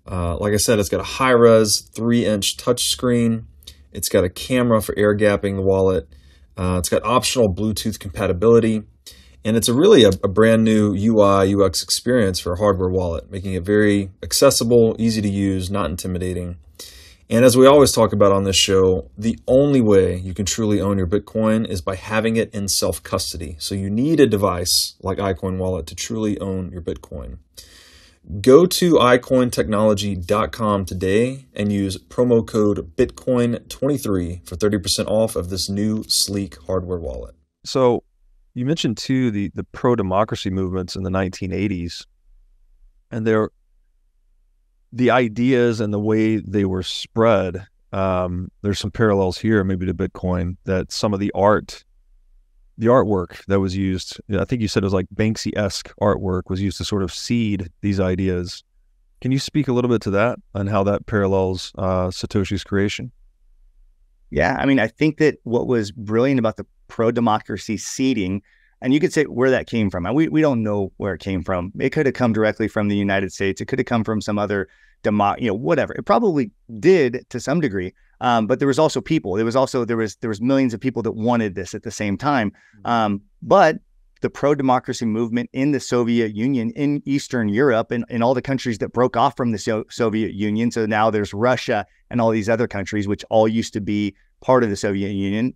Like I said, it's got a high-res 3-inch touchscreen. It's got a camera for air gapping the wallet. It's got optional Bluetooth compatibility. And it's really a brand new UI, UX experience for a hardware wallet, making it very accessible, easy to use, not intimidating. And as we always talk about on this show, the only way you can truly own your Bitcoin is by having it in self-custody. So you need a device like iCoin Wallet to truly own your Bitcoin. Go to iCoinTechnology.com today and use promo code Bitcoin23 for 30% off of this new sleek hardware wallet. So you mentioned too the pro-democracy movements in the 1980s, and the ideas and the way they were spread. There's some parallels here, maybe to Bitcoin, that some of the artwork that was used, I think you said it was like Banksy-esque artwork, was used to sort of seed these ideas. Can you speak a little bit to that and how that parallels Satoshi's creation? Yeah, I mean, I think that what was brilliant about the pro-democracy seeding, and you could say where that came from. And we don't know where it came from. It could have come directly from the United States. It could have come from some other whatever. It probably did to some degree. But there was also people. There was millions of people that wanted this at the same time. But the pro-democracy movement in the Soviet Union, in Eastern Europe, and in all the countries that broke off from the Soviet Union. So now there's Russia and all these other countries, which all used to be part of the Soviet Union.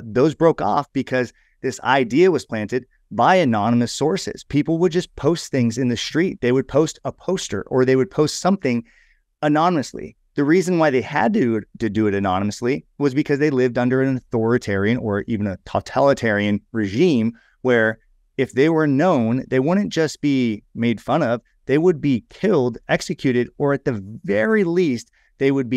Those broke off because this idea was planted by anonymous sources. People would just post things in the street. They would post a poster or they would post something anonymously. The reason why they had to do it anonymously was because they lived under an authoritarian or even a totalitarian regime where if they were known, they wouldn't just be made fun of, they would be killed, executed, or at the very least, they would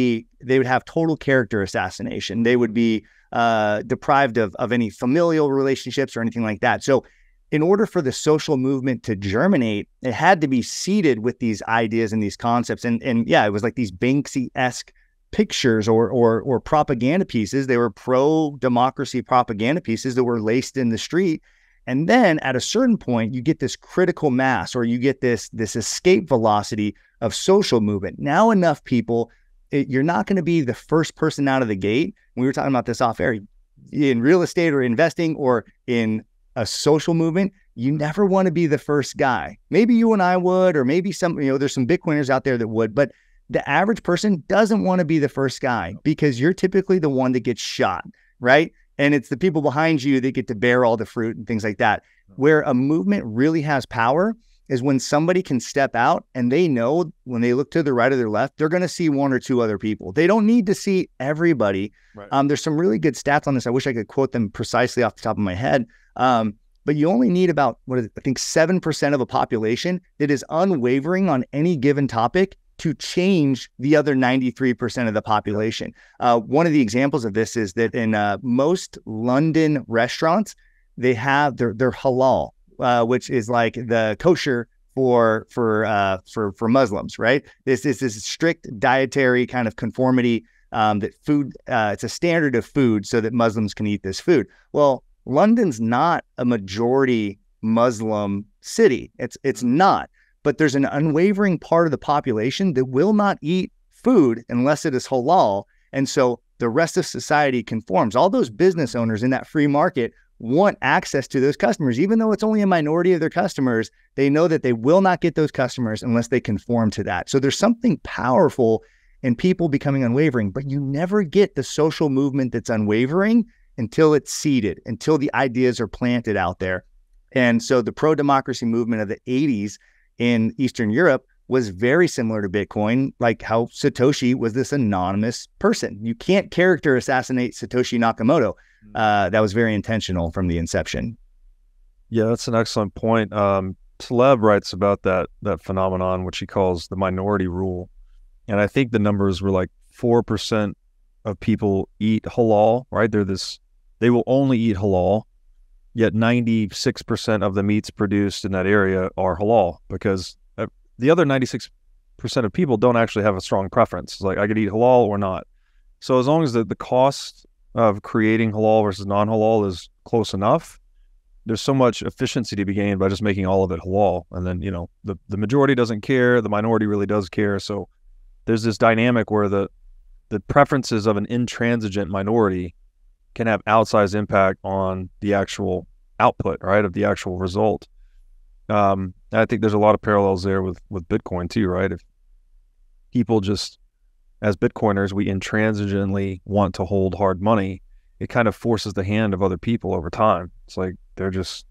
have total character assassination. They would be deprived of any familial relationships or anything like that. So in order for the social movement to germinate, it had to be seeded with these ideas and these concepts. And yeah, it was like these Banksy-esque pictures or propaganda pieces. They were pro-democracy propaganda pieces that were laced in the street. And then at a certain point, you get this critical mass, or you get this escape velocity of social movement. Now enough people, you're not going to be the first person out of the gate. We were talking about this off air. In real estate or investing or in a social movement, you never want to be the first guy. Maybe you and I would, or maybe there's some Bitcoiners out there that would, but the average person doesn't want to be the first guy because you're typically the one that gets shot, right? And it's the people behind you that get to bear all the fruit and things like that. Where a movement really has power is when somebody can step out and they know when they look to the right or their left, they're going to see one or two other people. They don't need to see everybody. Right. There's some really good stats on this. I wish I could quote them precisely off the top of my head. But you only need about, I think 7% of a population that is unwavering on any given topic to change the other 93% of the population. One of the examples of this is that in most London restaurants, they have they're halal, which is like the kosher for Muslims, right? This is this strict dietary kind of conformity that food, it's a standard of food so that Muslims can eat this food. Well, London's not a majority Muslim city. It's not. But there's an unwavering part of the population that will not eat food unless it is halal. And so the rest of society conforms. All those business owners in that free market want access to those customers. Even though it's only a minority of their customers, they know that they will not get those customers unless they conform to that. So there's something powerful in people becoming unwavering, but you never get the social movement that's unwavering until it's seeded, until the ideas are planted out there. And so the pro-democracy movement of the 80s in Eastern Europe was very similar to Bitcoin, like how Satoshi was this anonymous person. You can't character assassinate Satoshi Nakamoto. That was very intentional from the inception. Yeah, that's an excellent point. Taleb writes about that phenomenon, which he calls the minority rule. And I think the numbers were like 4% of people eat halal, right? They will only eat halal. Yet 96% of the meats produced in that area are halal, because the other 96% of people don't actually have a strong preference. It's like, I could eat halal or not. So as long as the cost of creating halal versus non-halal is close enough, there's so much efficiency to be gained by just making all of it halal. And then, the majority doesn't care, the minority really does care. So there's this dynamic where the preferences of an intransigent minority can have outsized impact on the actual output, right, of the actual result. I think there's a lot of parallels there with Bitcoin too, right? If people just, as Bitcoiners, we intransigently want to hold hard money, it kind of forces the hand of other people over time. It's like they just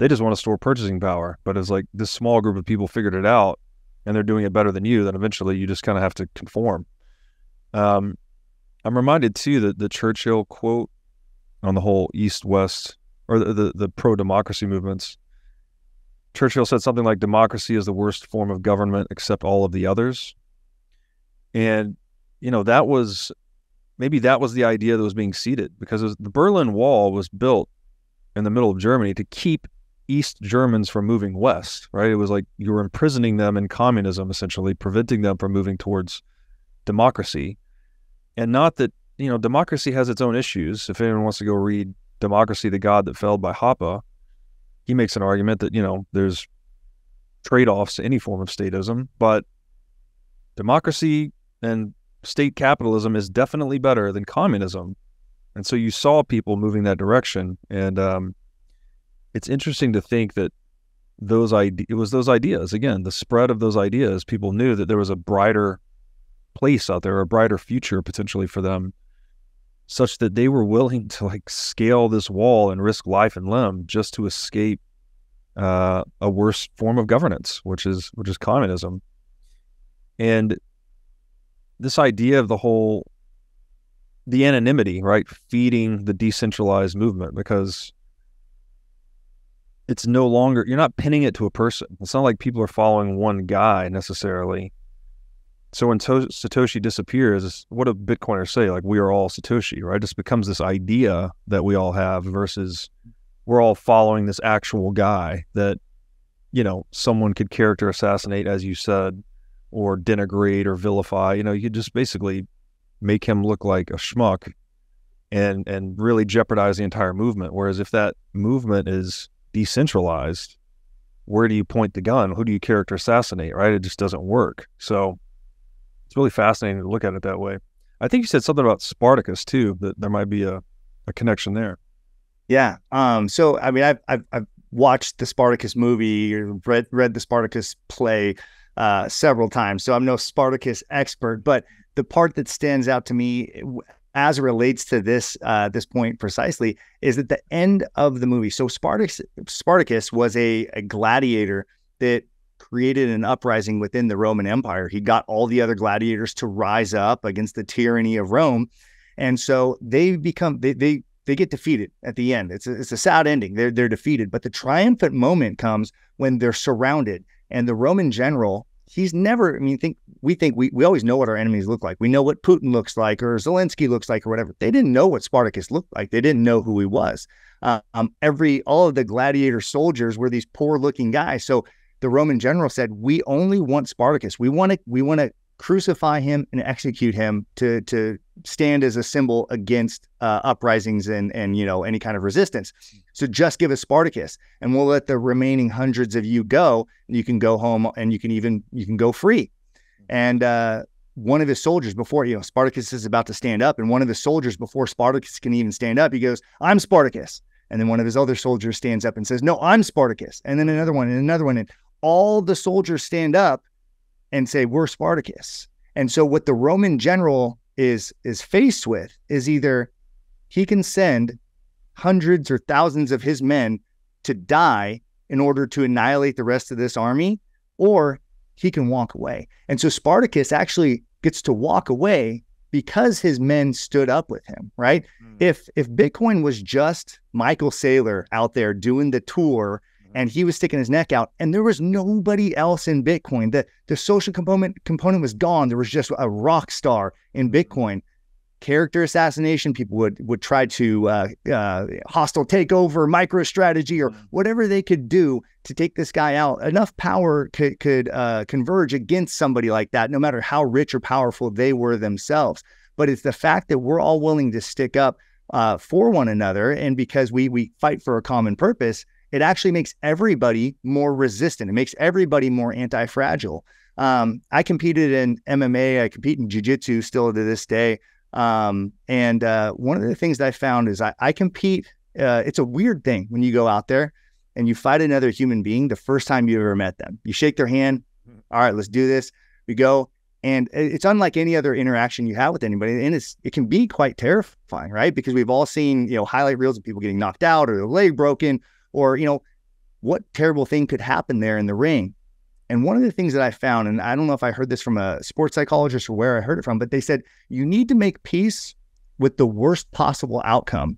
want to store purchasing power. But it's like this small group of people figured it out and they're doing it better than you, then eventually you just kind of have to conform. I'm reminded too that the Churchill quote on the whole East-West or the pro-democracy movements. Churchill said something like, democracy is the worst form of government except all of the others. And, that was the idea that was being seeded, because the Berlin Wall was built in the middle of Germany to keep East Germans from moving west, right? It was like you were imprisoning them in communism, essentially, preventing them from moving towards democracy. And not that, democracy has its own issues. If anyone wants to go read Democracy, the God That Fell by Hoppe, he makes an argument that, there's trade-offs to any form of statism, but democracy and state capitalism is definitely better than communism. And so you saw people moving that direction. And it's interesting to think that it was those ideas, again, the spread of those ideas, people knew that there was a brighter place out there, a brighter future potentially for them, such that they were willing to scale this wall and risk life and limb just to escape a worse form of governance, which is communism. And this idea of the anonymity, right, feeding the decentralized movement, because it's no longer, you're not pinning it to a person. It's not like people are following one guy necessarily. So when Satoshi disappears, what do Bitcoiners say? We are all Satoshi, right? It just becomes this idea that we all have versus we're all following this actual guy that, someone could character assassinate, as you said, or denigrate or vilify. You could just basically make him look like a schmuck and really jeopardize the entire movement. Whereas if that movement is decentralized, where do you point the gun? Who do you character assassinate, right? It just doesn't work. So it's really fascinating to look at it that way. I think you said something about Spartacus too, that there might be a connection there. Yeah. So I mean, I've watched the Spartacus movie, or read the Spartacus play several times, so I'm no Spartacus expert. But the part that stands out to me as it relates to this point precisely is at the end of the movie. So Spartacus was a gladiator that created an uprising within the Roman Empire. He got all the other gladiators to rise up against the tyranny of Rome. And so they get defeated at the end. It's a sad ending. They're defeated, but the triumphant moment comes when they're surrounded, and the Roman general, he's never, we always know what our enemies look like. We know what Putin looks like, or Zelensky looks like, or whatever. They didn't know what Spartacus looked like. They didn't know who he was. All of the gladiator soldiers were these poor looking guys. So the Roman general said, we only want Spartacus. We want to crucify him and execute him to stand as a symbol against uprisings and any kind of resistance. So just give us Spartacus, and we'll let the remaining hundreds of you go. You can go home, and you can go free. And one of his soldiers, before Spartacus is about to stand up, and one of his soldiers, before Spartacus can even stand up, he goes, "I'm Spartacus." And then one of his other soldiers stands up and says, "No, I'm Spartacus." And then another one and another one, and all the soldiers stand up and say, "We're Spartacus." And so what the Roman general is faced with is either he can send hundreds or thousands of his men to die in order to annihilate the rest of this army, or he can walk away. And so Spartacus actually gets to walk away because his men stood up with him, right? If Bitcoin was just Michael Saylor out there doing the tour, and he was sticking his neck out, and there was nobody else in Bitcoin, the social component was gone. There was just a rock star in Bitcoin. Character assassination, people would try to hostile takeover, MicroStrategy, or whatever they could do to take this guy out. Enough power could converge against somebody like that, no matter how rich or powerful they were themselves. but it's the fact that we're all willing to stick up for one another. And because we fight for a common purpose, it actually makes everybody more resistant. It makes everybody more anti-fragile. I competed in MMA. I compete in jiu-jitsu still to this day. And one of the things that I found is I compete. It's a weird thing when you go out there and you fight another human being the first time you ever met them. You shake their hand. All right, let's do this. We go. And it's unlike any other interaction you have with anybody. And it can be quite terrifying, right? Because we've all seen, highlight reels of people getting knocked out or their leg broken, or, what terrible thing could happen there in the ring. And one of the things that I found, and I don't know if I heard this from a sports psychologist or where I heard it from, but they said, you need to make peace with the worst possible outcome.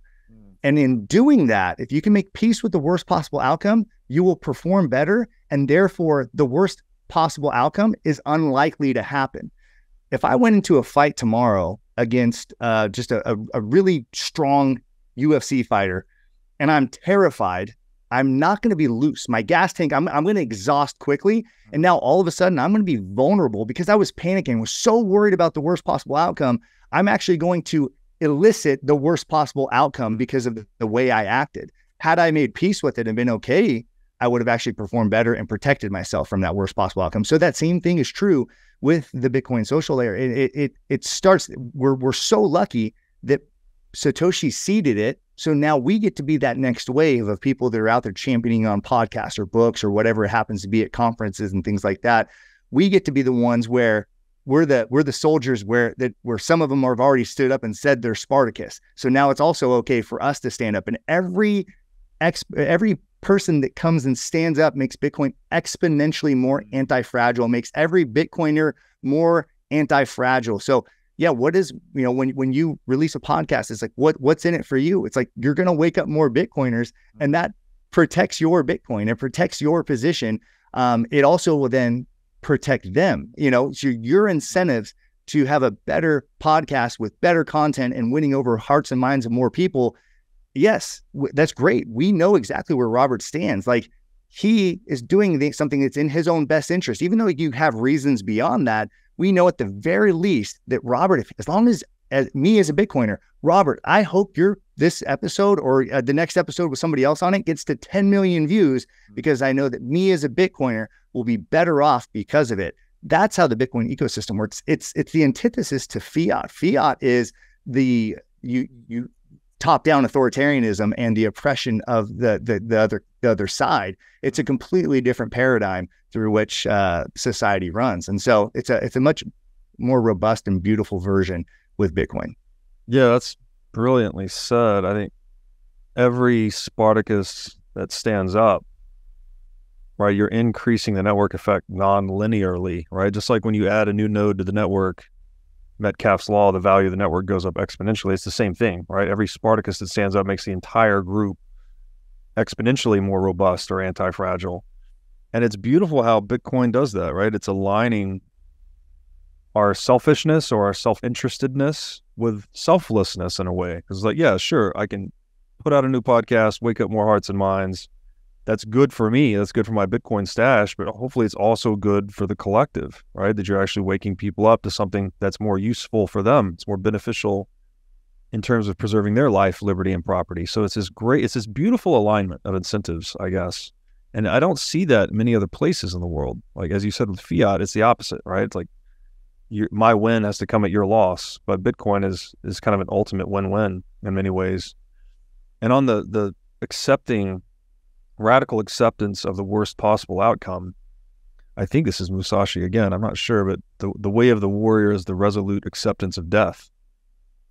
And in doing that, if you can make peace with the worst possible outcome, you will perform better. And therefore, the worst possible outcome is unlikely to happen. If I went into a fight tomorrow against just a really strong UFC fighter, and I'm terrified, I'm not going to be loose. My gas tank, I'm going to exhaust quickly. And now all of a sudden, I'm going to be vulnerable because I was panicking, was so worried about the worst possible outcome. I'm actually going to elicit the worst possible outcome because of the way I acted. Had I made peace with it and been okay, I would have actually performed better and protected myself from that worst possible outcome. So that same thing is true with the Bitcoin social layer. It starts, we're so lucky that Satoshi seeded it. So now we get to be that next wave of people that are out there championing on podcasts or books or whatever it happens to be at conferences and things like that. We get to be the ones where we're the soldiers where some of them have already stood up and said they're Spartacus. So now it's also okay for us to stand up, and every person that comes and stands up makes Bitcoin exponentially more anti-fragile, makes every Bitcoiner more anti-fragile. So yeah, what is, when you release a podcast, it's like, what's in it for you? It's like, you're going to wake up more Bitcoiners, and that protects your Bitcoin. It protects your position. It also will then protect them, so your incentives to have a better podcast with better content and winning over hearts and minds of more people. Yes, that's great. We know exactly where Robert stands. Like, he is doing something that's in his own best interest, even though you have reasons beyond that. We know at the very least that Robert, as long as me as a Bitcoiner, Robert, I hope this episode or the next episode with somebody else on it gets to 10 million views, because I know that me as a Bitcoiner will be better off because of it. That's how the Bitcoin ecosystem works. It's the antithesis to fiat. Fiat is the top-down authoritarianism and the oppression of the other side. It's a completely different paradigm through which society runs, and so it's a much more robust and beautiful version with Bitcoin. Yeah, that's brilliantly said. I think every Spartacus that stands up, right, you're increasing the network effect non-linearly, right? Just like when you add a new node to the network, Metcalfe's law, the value of the network goes up exponentially. It's the same thing, right? Every Spartacus that stands up makes the entire group exponentially more robust or anti-fragile. And it's beautiful how Bitcoin does that, right? It's aligning our selfishness or our self-interestedness with selflessness in a way. Because it's like, yeah, sure, I can put out a new podcast, wake up more hearts and minds. That's good for me. That's good for my Bitcoin stash, but hopefully it's also good for the collective, right? That you're actually waking people up to something that's more useful for them. It's more beneficial in terms of preserving their life, liberty, and property. So it's this beautiful alignment of incentives, I guess. And I don't see that in many other places in the world. Like, as you said with fiat, it's the opposite, right? It's like my win has to come at your loss, but Bitcoin is kind of an ultimate win-win in many ways. And on the radical acceptance of the worst possible outcome, I think this is Musashi again, I'm not sure, but the way of the warrior is the resolute acceptance of death.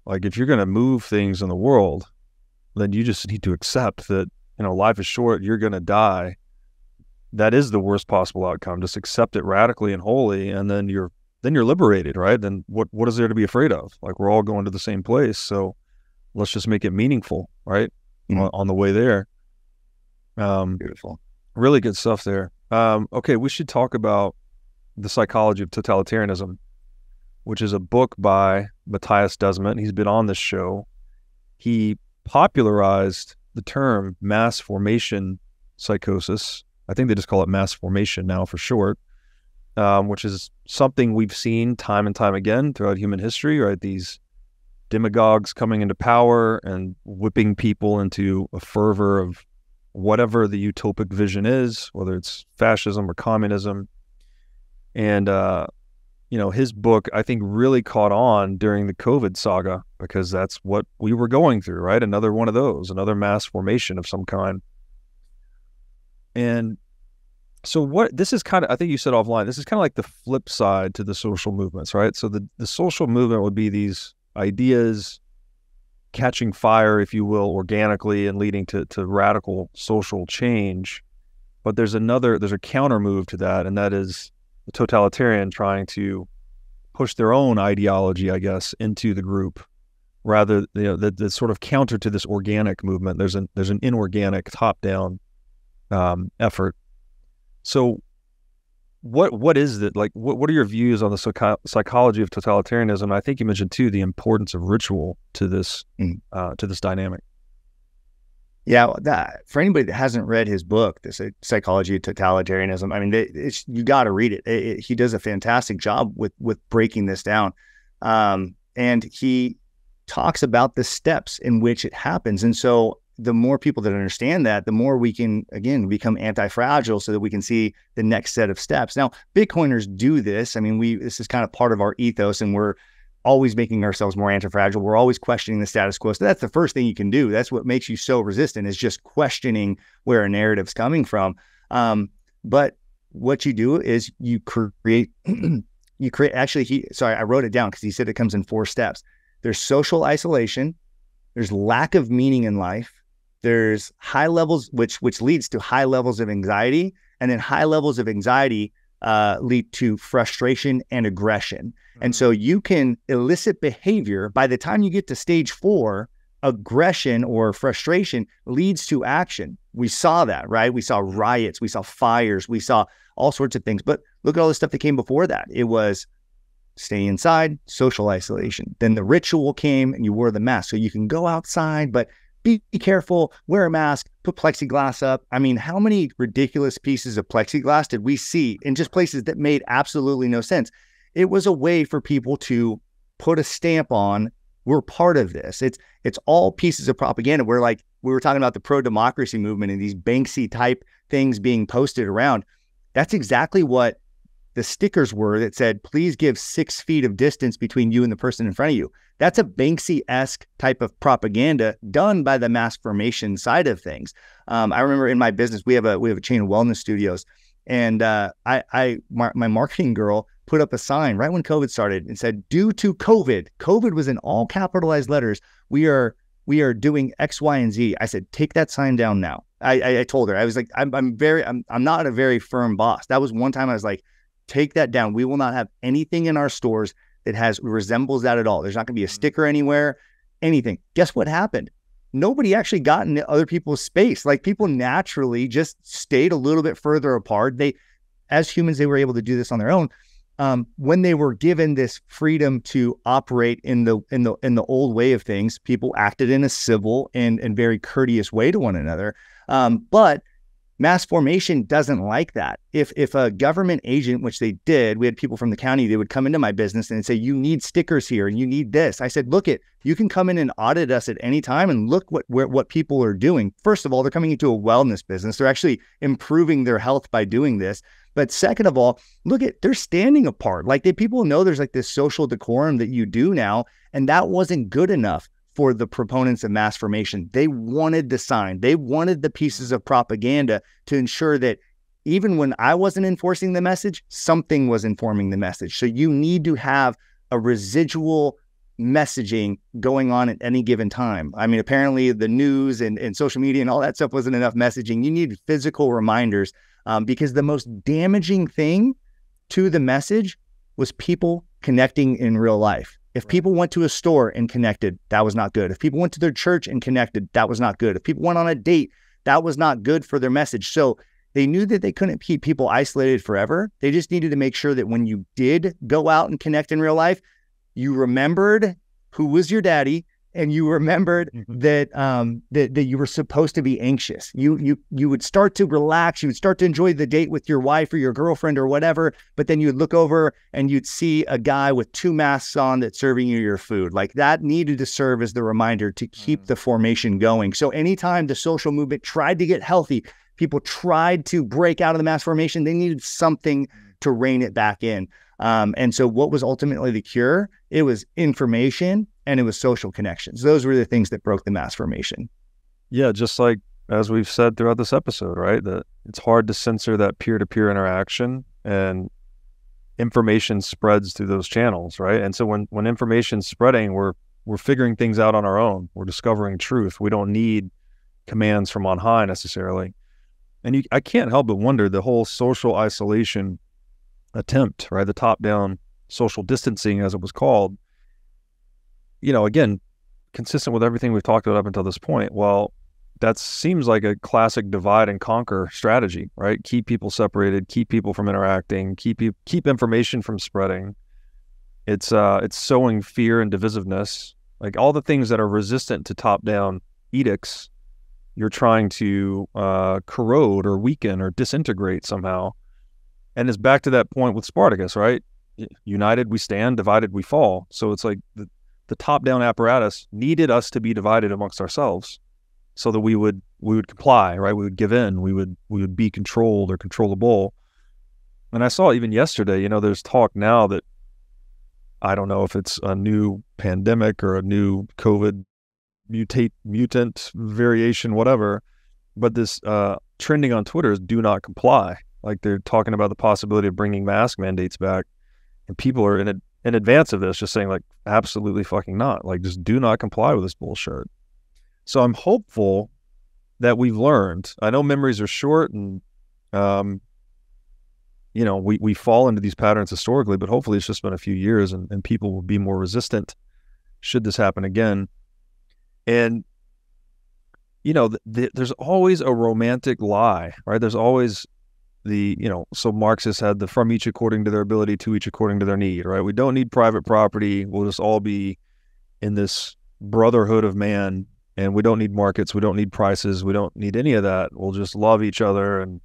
Like, if you're going to move things in the world, then you just need to accept that, life is short, you're going to die. That is the worst possible outcome. Just accept it radically and wholly, and then you're liberated, right? Then what is there to be afraid of? Like, we're all going to the same place, so let's just make it meaningful, right? On the way there. Beautiful. Really good stuff there. Okay, we should talk about The Psychology of Totalitarianism, which is a book by Matthias Desmet. He's been on this show. He popularized the term mass formation psychosis. I think they just call it mass formation now for short, which is something we've seen time and time again throughout human history, right? These demagogues coming into power and whipping people into a fervor of whatever the utopic vision is, whether it's fascism or communism. And, his book, I think, really caught on during the COVID saga because that's what we were going through, right? Another one of those, another mass formation of some kind. And so this is kind of, I think you said offline, this is kind of like the flip side to the social movements, right? So the social movement would be these ideas catching fire, if you will, organically and leading to radical social change. But there's a counter move to that, and that is the totalitarian trying to push their own ideology, I guess, into the group. Rather, that's sort of counter to this organic movement. There's an inorganic top-down effort. So what is it like? What are your views on the psychology of totalitarianism? I think you mentioned too the importance of ritual to this dynamic. Yeah, for anybody that hasn't read his book, The Psychology of Totalitarianism, I mean, you got to read it. He does a fantastic job with breaking this down, and he talks about the steps in which it happens. And so the more people that understand that, the more we can, again, become anti-fragile so that we can see the next set of steps. Now, Bitcoiners do this. I mean, this is kind of part of our ethos, and we're always making ourselves more anti-fragile. We're always questioning the status quo. So that's the first thing you can do. That's what makes you so resistant, is just questioning where a narrative's coming from. But what you do is you create, actually, I wrote it down because he said it comes in 4 steps. There's social isolation. There's lack of meaning in life. There's high levels, which leads to high levels of anxiety. And then high levels of anxiety lead to frustration and aggression. And so you can elicit behavior. By the time you get to stage 4, aggression or frustration leads to action. We saw that, right? We saw riots, we saw fires, we saw all sorts of things. But look at all the stuff that came before that. It was stay inside, social isolation. Then the ritual came and you wore the mask. So you can go outside, but be careful, wear a mask, put plexiglass up. I mean, how many ridiculous pieces of plexiglass did we see in just places that made absolutely no sense? It was a way for people to put a stamp on, we're part of this. It's all pieces of propaganda. We were talking about the pro-democracy movement and these Banksy type things being posted around. That's exactly what the stickers were that said, please give 6 feet of distance between you and the person in front of you. That's a Banksy-esque type of propaganda done by the mass formation side of things. I remember in my business, we have a chain of wellness studios, and my marketing girl put up a sign right when COVID started and said, due to COVID was in all capitalized letters, we are doing X, Y, and Z. I said, take that sign down now. I told her, I was like, I'm not a very firm boss. That was one time I was like, take that down. We will not have anything in our stores that resembles that at all. There's not going to be a sticker anywhere, anything. Guess what happened? Nobody actually got into other people's space. Like, people naturally just stayed a little bit further apart. As humans, they were able to do this on their own. When they were given this freedom to operate in the old way of things, people acted in a civil and very courteous way to one another. But mass formation doesn't like that. If a government agent, which they did, we had people from the county, they would come into my business and say, you need stickers here and you need this. I said, look, you can come in and audit us at any time and look what people are doing. First of all, they're coming into a wellness business. They're actually improving their health by doing this. But second of all, they're standing apart. Like, people know there's like this social decorum that you do now, and that wasn't good enough for the proponents of mass formation. They wanted the sign. They wanted the pieces of propaganda to ensure that even when I wasn't enforcing the message, something was informing the message. So you need to have a residual messaging going on at any given time. I mean, apparently the news and social media and all that stuff wasn't enough messaging. You need physical reminders, because the most damaging thing to the message was people connecting in real life. If people went to a store and connected, that was not good. If people went to their church and connected, that was not good. If people went on a date, that was not good for their message. So they knew that they couldn't keep people isolated forever. They just needed to make sure that when you did go out and connect in real life, you remembered who was your daddy, and you remembered that you were supposed to be anxious. You would start to relax. You would start to enjoy the date with your wife or your girlfriend or whatever. But then you'd look over and you'd see a guy with 2 masks on that's serving you your food. Like, that needed to serve as the reminder to keep the formation going. So anytime the social movement tried to get healthy, people tried to break out of the mass formation, they needed something to rein it back in. And so what was ultimately the cure? It was information and it was social connections. Those were the things that broke the mass formation. Yeah, just like as we've said throughout this episode, right? That it's hard to censor that peer-to-peer interaction, and information spreads through those channels, right? And so when information's spreading, we're figuring things out on our own. We're discovering truth. We don't need commands from on high necessarily. And I can't help but wonder, the whole social isolation attempt, right? The top-down social distancing, as it was called, again, consistent with everything we've talked about up until this point. Well, that seems like a classic divide and conquer strategy, right? Keep people separated, keep people from interacting, keep information from spreading. It's sowing fear and divisiveness, like all the things that are resistant to top-down edicts. You're trying to corrode or weaken or disintegrate somehow. And it's back to that point with Spartacus, right? United we stand, divided we fall. So it's like the top-down apparatus needed us to be divided amongst ourselves so that we would comply, right? We would give in, we would be controlled or controllable. And I saw even yesterday, there's talk now that, I don't know if it's a new pandemic or a new COVID mutant variation, whatever, but this trending on Twitter is do not comply. Like, they're talking about the possibility of bringing mask mandates back, and people are in advance of this just saying, like, absolutely fucking not. Like, just do not comply with this bullshit. So I'm hopeful that we've learned. I know memories are short, and we fall into these patterns historically, but hopefully it's just been a few years, and people will be more resistant should this happen again. And there's always a romantic lie, right? There's always so Marxists had the from each according to their ability, to each according to their need, right? We don't need private property. We'll just all be in this brotherhood of man, and we don't need markets. We don't need prices. We don't need any of that. We'll just love each other, and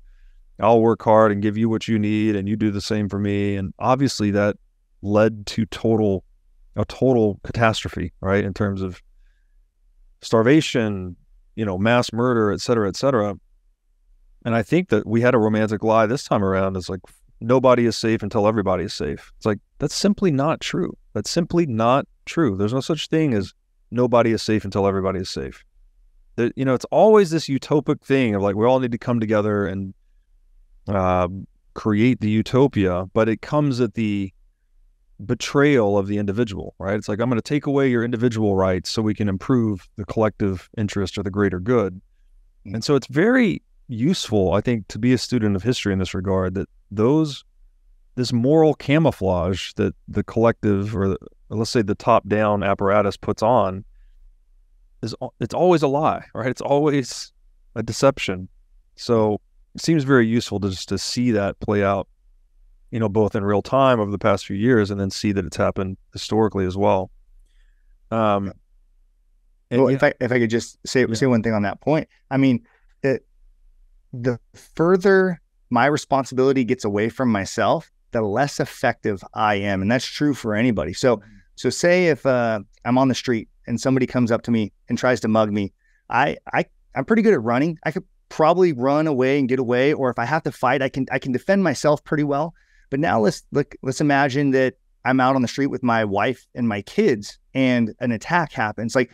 I'll work hard and give you what you need, and you do the same for me. And obviously that led to a total catastrophe, right? In terms of starvation, mass murder, et cetera, et cetera. And I think that we had a romantic lie this time around. It's like, nobody is safe until everybody is safe. It's like, that's simply not true. That's simply not true. There's no such thing as nobody is safe until everybody is safe. It's always this utopic thing of like, we all need to come together and create the utopia, but it comes at the betrayal of the individual, right? It's like, I'm going to take away your individual rights so we can improve the collective interest or the greater good. And so it's very useful, I think, to be a student of history in this regard, that this moral camouflage that the collective, or let's say the top-down apparatus puts on, it's always a lie, right? It's always a deception. So it seems very useful to see that play out, both in real time over the past few years, and then see that it's happened historically as well. Well, if I could just say one thing on that point, I mean, the further my responsibility gets away from myself, the less effective I am. And that's true for anybody. So say if I'm on the street and somebody comes up to me and tries to mug me, I'm pretty good at running. I could probably run away and get away, or if I have to fight, I can defend myself pretty well. But now let's imagine that I'm out on the street with my wife and my kids and an attack happens. Like,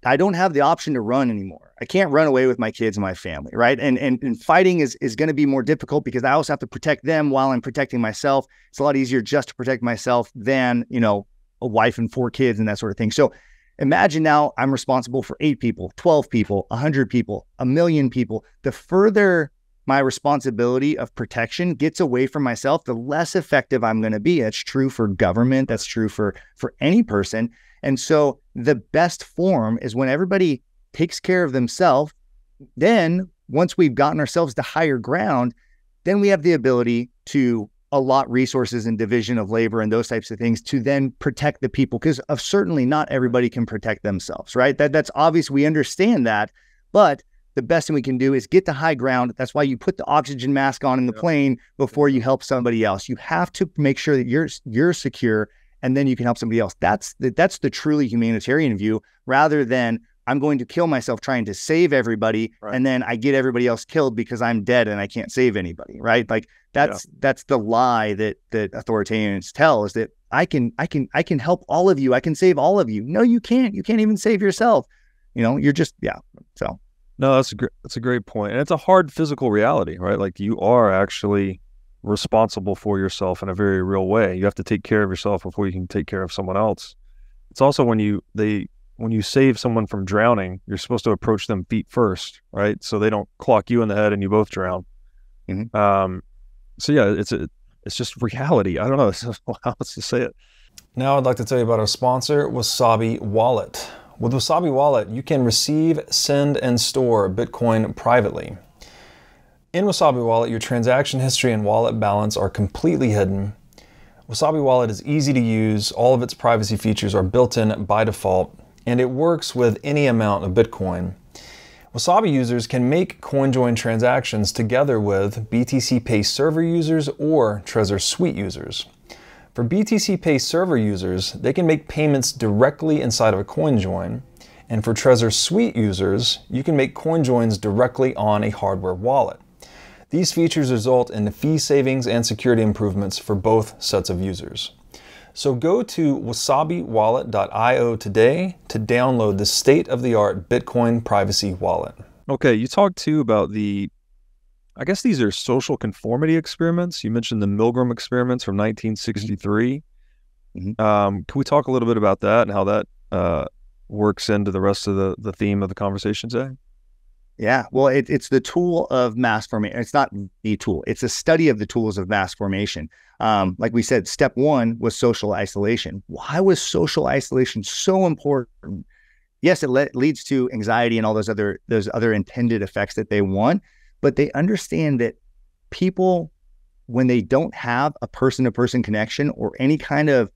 I don't have the option to run anymore. I can't run away with my kids and my family, right? And fighting is going to be more difficult because I also have to protect them while I'm protecting myself. It's a lot easier just to protect myself than, a wife and 4 kids and that sort of thing. So imagine now I'm responsible for 8 people, 12 people, 100 people, 1,000,000 people. The further my responsibility of protection gets away from myself, the less effective I'm going to be. That's true for government. That's true for any person. And so the best form is when everybody takes care of themselves. Then once we've gotten ourselves to higher ground, then we have the ability to allot resources and division of labor and those types of things to then protect the people, because of certainly not everybody can protect themselves, right? That's obvious. We understand that, but the best thing we can do is get to high ground. That's why you put the oxygen mask on in the plane before you help somebody else. You have to make sure that you're secure, and then you can help somebody else. That's the truly humanitarian view, rather than I'm going to kill myself trying to save everybody, and then I get everybody else killed because I'm dead and I can't save anybody, right? Like that's the lie that authoritarians tell, is that I can help all of you. I can save all of you. No, you can't. You can't even save yourself. You're just, So. No, that's a great point. And it's a hard physical reality, right? Like you are actually responsible for yourself in a very real way. You have to take care of yourself before you can take care of someone else. It's also when you save someone from drowning, you're supposed to approach them feet first, right? So they don't clock you in the head and you both drown. So yeah, it's just reality. I don't know how else to say it. Now I'd like to tell you about our sponsor, Wasabi Wallet. With Wasabi Wallet, you can receive, send, and store Bitcoin privately. In Wasabi Wallet, your transaction history and wallet balance are completely hidden. Wasabi Wallet is easy to use. All of its privacy features are built in by default, and it works with any amount of Bitcoin. Wasabi users can make CoinJoin transactions together with BTC Pay server users or Trezor Suite users. For BTC Pay server users, they can make payments directly inside of a CoinJoin, and for Trezor Suite users, you can make CoinJoins directly on a hardware wallet. These features result in fee savings and security improvements for both sets of users. So go to wasabiwallet.io today to download the state-of-the-art Bitcoin privacy wallet. Okay, you talked too about I guess these are social conformity experiments. You mentioned the Milgram experiments from 1963. Can we talk a little bit about that and how that works into the rest of the theme of the conversation today? Yeah, well, it's the tool of mass formation. It's not the tool. It's a study of the tools of mass formation. Like we said, step one was social isolation. Why was social isolation so important? Yes, it leads to anxiety and all those other intended effects that they want. But they understand that people, when they don't have a person-to-person connection or any kind of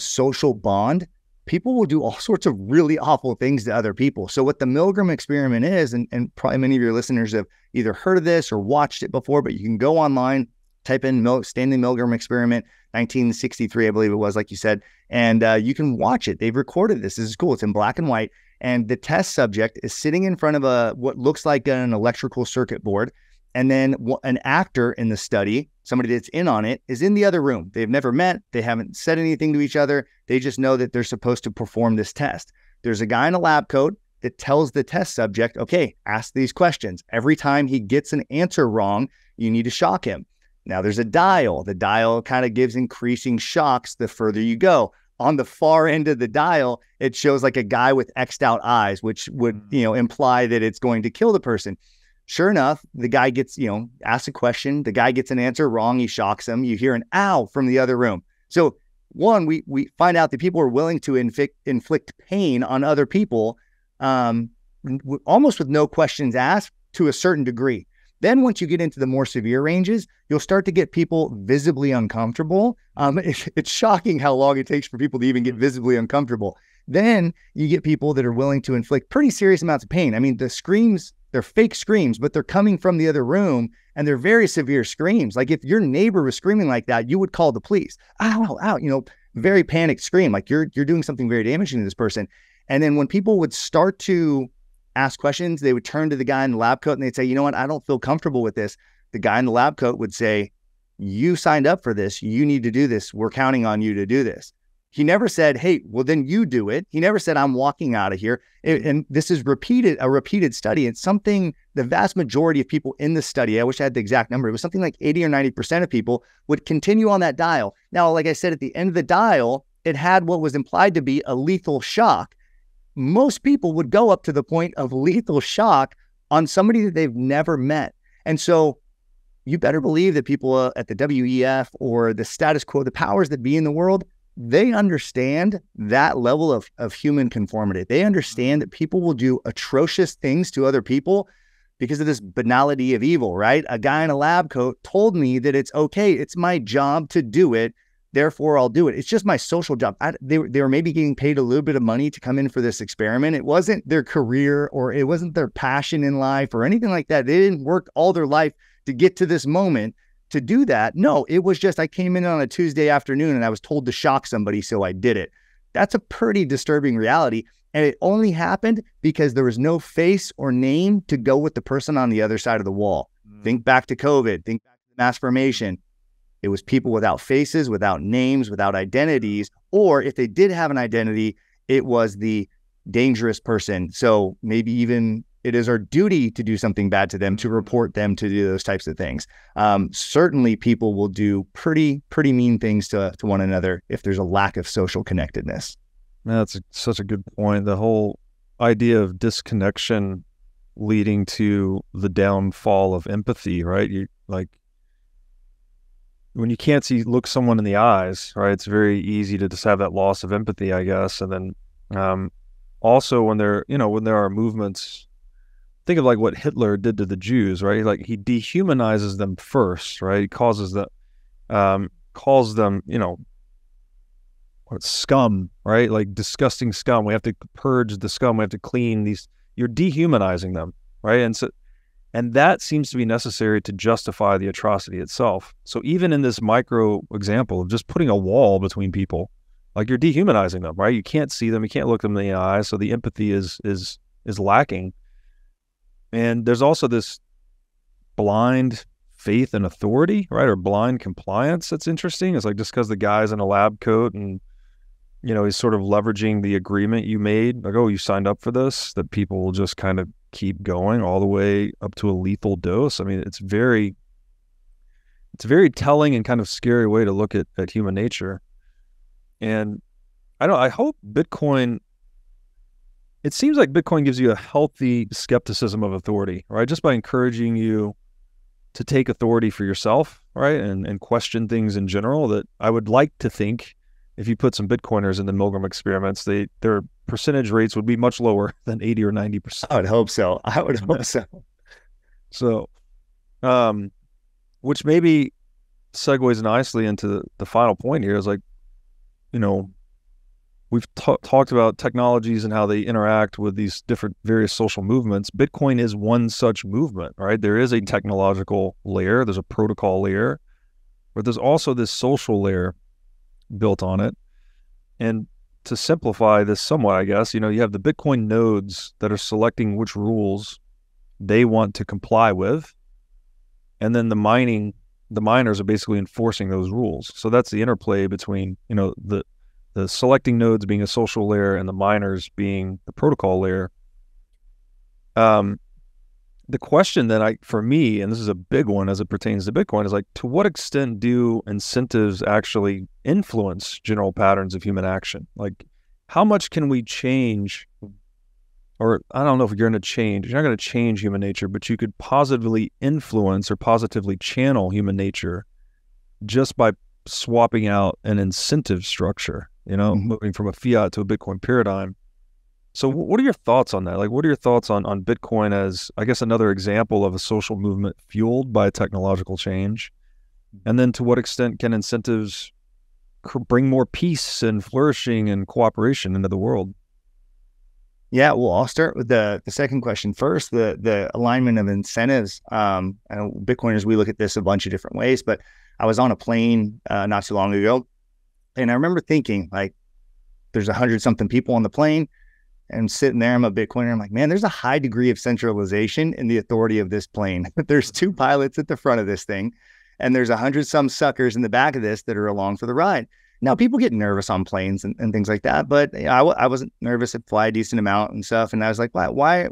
social bond, people will do all sorts of really awful things to other people. So what the Milgram experiment is, and probably many of your listeners have either heard of this or watched it before, but you can go online, type in Stanley Milgram experiment, 1963, I believe it was, like you said, and you can watch it. They've recorded this. This is cool. It's in black and white. And the test subject is sitting in front of what looks like an electrical circuit board. And then an actor in the study, somebody that's in on it, is in the other room. They've never met. They haven't said anything to each other. They just know that they're supposed to perform this test. There's a guy in a lab coat that tells the test subject, okay, ask these questions. Every time he gets an answer wrong, you need to shock him. Now there's a dial. The dial kind of gives increasing shocks the further you go. On the far end of the dial, it shows like a guy with X'd out eyes, which would, imply that it's going to kill the person. Sure enough, the guy gets, asked a question. The guy gets an answer wrong. He shocks him. You hear an ow from the other room. So one, we find out that people are willing to inflict pain on other people, almost with no questions asked, to a certain degree. Then once you get into the more severe ranges, you'll start to get people visibly uncomfortable. It's shocking how long it takes for people to even get visibly uncomfortable. Then you get people that are willing to inflict pretty serious amounts of pain. I mean, the screams, they're fake screams, but they're coming from the other room, and they're very severe screams. Like if your neighbor was screaming like that, you would call the police. Ow, ow, very panicked scream. Like you're doing something very damaging to this person. And then when people would start to ask questions, they would turn to the guy in the lab coat and they'd say, you know what, I don't feel comfortable with this. The guy in the lab coat would say, you signed up for this. You need to do this. We're counting on you to do this. He never said, hey, well, then you do it. He never said, I'm walking out of here. And this is a repeated study. It's something the vast majority of people in the study, I wish I had the exact number. It was something like 80 or 90% of people would continue on that dial. Now, like I said, at the end of the dial, it had what was implied to be a lethal shock. Most people would go up to the point of lethal shock on somebody that they've never met. And so you better believe that people at the WEF or the status quo, the powers that be in the world, they understand that level of human conformity. They understand that people will do atrocious things to other people because of this banality of evil, right? A guy in a lab coat told me that it's okay. It's my job to do it. Therefore, I'll do it. It's just my social job. They were maybe getting paid a little bit of money to come in for this experiment. It wasn't their career, or it wasn't their passion in life or anything like that. They didn't work all their life to get to this moment to do that. No, it was just, I came in on a Tuesday afternoon and I was told to shock somebody, so I did it. That's a pretty disturbing reality. And it only happened because there was no face or name to go with the person on the other side of the wall. Think back to COVID, think back to the mass formation. It was people without faces, without names, without identities, or if they did have an identity, it was the dangerous person. So maybe even it is our duty to do something bad to them, to report them, to do those types of things. Certainly people will do pretty mean things to one another if there's a lack of social connectedness. That's such a good point. The whole idea of disconnection leading to the downfall of empathy, right? You like when you can't look someone in the eyes, right? It's very easy to just have that loss of empathy, I guess. And then also when there are movements, think of like what Hitler did to the Jews, right? Like he dehumanizes them first, right? He calls them, what, scum, right? Like disgusting scum. We have to purge the scum. We have to clean these. You're dehumanizing them, right? And that seems to be necessary to justify the atrocity itself. So even in this micro example of just putting a wall between people, like you're dehumanizing them, right? You can't see them. You can't look them in the eye. So the empathy is lacking. And there's also this blind faith in authority, right? Or blind compliance. That's interesting. It's like just because the guy's in a lab coat and, he's sort of leveraging the agreement you made, like, oh, you signed up for this, that people will just kind of keep going all the way up to a lethal dose. I mean, it's a very telling and kind of scary way to look at human nature. And I hope Bitcoin, it seems like Bitcoin gives you a healthy skepticism of authority, right? Just by encouraging you to take authority for yourself, right? And question things in general. That I would like to think if you put some Bitcoiners in the Milgram experiments, their percentage rates would be much lower than 80 or 90%. I would hope so. So, which maybe segues nicely into the final point here is like, we've talked about technologies and how they interact with these different various social movements. Bitcoin is one such movement, right? There is a technological layer, there's a protocol layer, but there's also this social layer built on it. And to simplify this somewhat, I guess, you have the Bitcoin nodes that are selecting which rules they want to comply with. And then the miners are basically enforcing those rules. So that's the interplay between, the selecting nodes being a social layer and the miners being the protocol layer. The question that for me, and this is a big one as it pertains to Bitcoin, is like, to what extent do incentives actually influence general patterns of human action? Like, how much can we change? Or I don't know if you're going to change. You're not going to change human nature, but you could positively influence or positively channel human nature just by swapping out an incentive structure, moving from a fiat to a Bitcoin paradigm. So what are your thoughts on that? Like, what are your thoughts on Bitcoin as, I guess, another example of a social movement fueled by technological change? And then to what extent can incentives bring more peace and flourishing and cooperation into the world? Yeah, well, I'll start with the second question first, the alignment of incentives. And Bitcoiners, we look at this a bunch of different ways, but I was on a plane not too long ago, and I remember thinking, like, there's 100-something people on the plane, and sitting there, I'm a Bitcoiner. I'm like, man, there's a high degree of centralization in the authority of this plane. There's 2 pilots at the front of this thing, and there's 100-some suckers in the back of this that are along for the ride. Now, people get nervous on planes and things like that, but I wasn't nervous. I'd fly a decent amount and stuff. And I was like, why?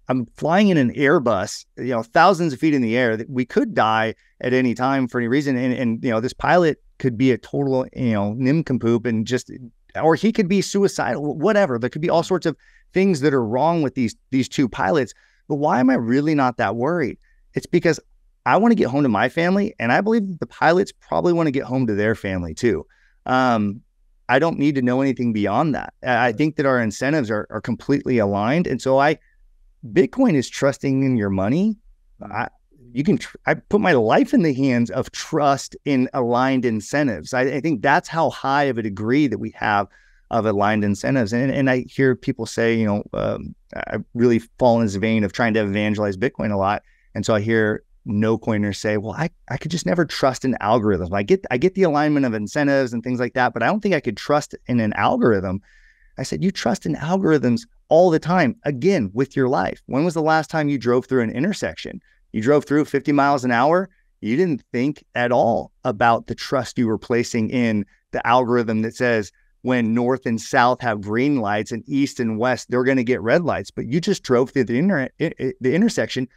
I'm flying in an Airbus, thousands of feet in the air, that we could die at any time for any reason. And this pilot could be a total, nincompoop and just, or he could be suicidal, whatever. There could be all sorts of things that are wrong with these 2 pilots. But why am I really not that worried? It's because I want to get home to my family, and I believe that the pilots probably want to get home to their family too. I don't need to know anything beyond that. I think that our incentives are completely aligned. And so Bitcoin is trusting in your money. I put my life in the hands of trust in aligned incentives. I think that's how high of a degree that we have of aligned incentives. And I hear people say, I really fall in this vein of trying to evangelize Bitcoin a lot. And so I hear no coiners say, well, I could just never trust an algorithm. I get the alignment of incentives and things like that, but I don't think I could trust in an algorithm. I said, you trust in algorithms all the time, again, with your life. When was the last time you drove through an intersection? You drove through 50 miles an hour. You didn't think at all about the trust you were placing in the algorithm that says when north and south have green lights and east and west, they're going to get red lights. But you just drove through the intersection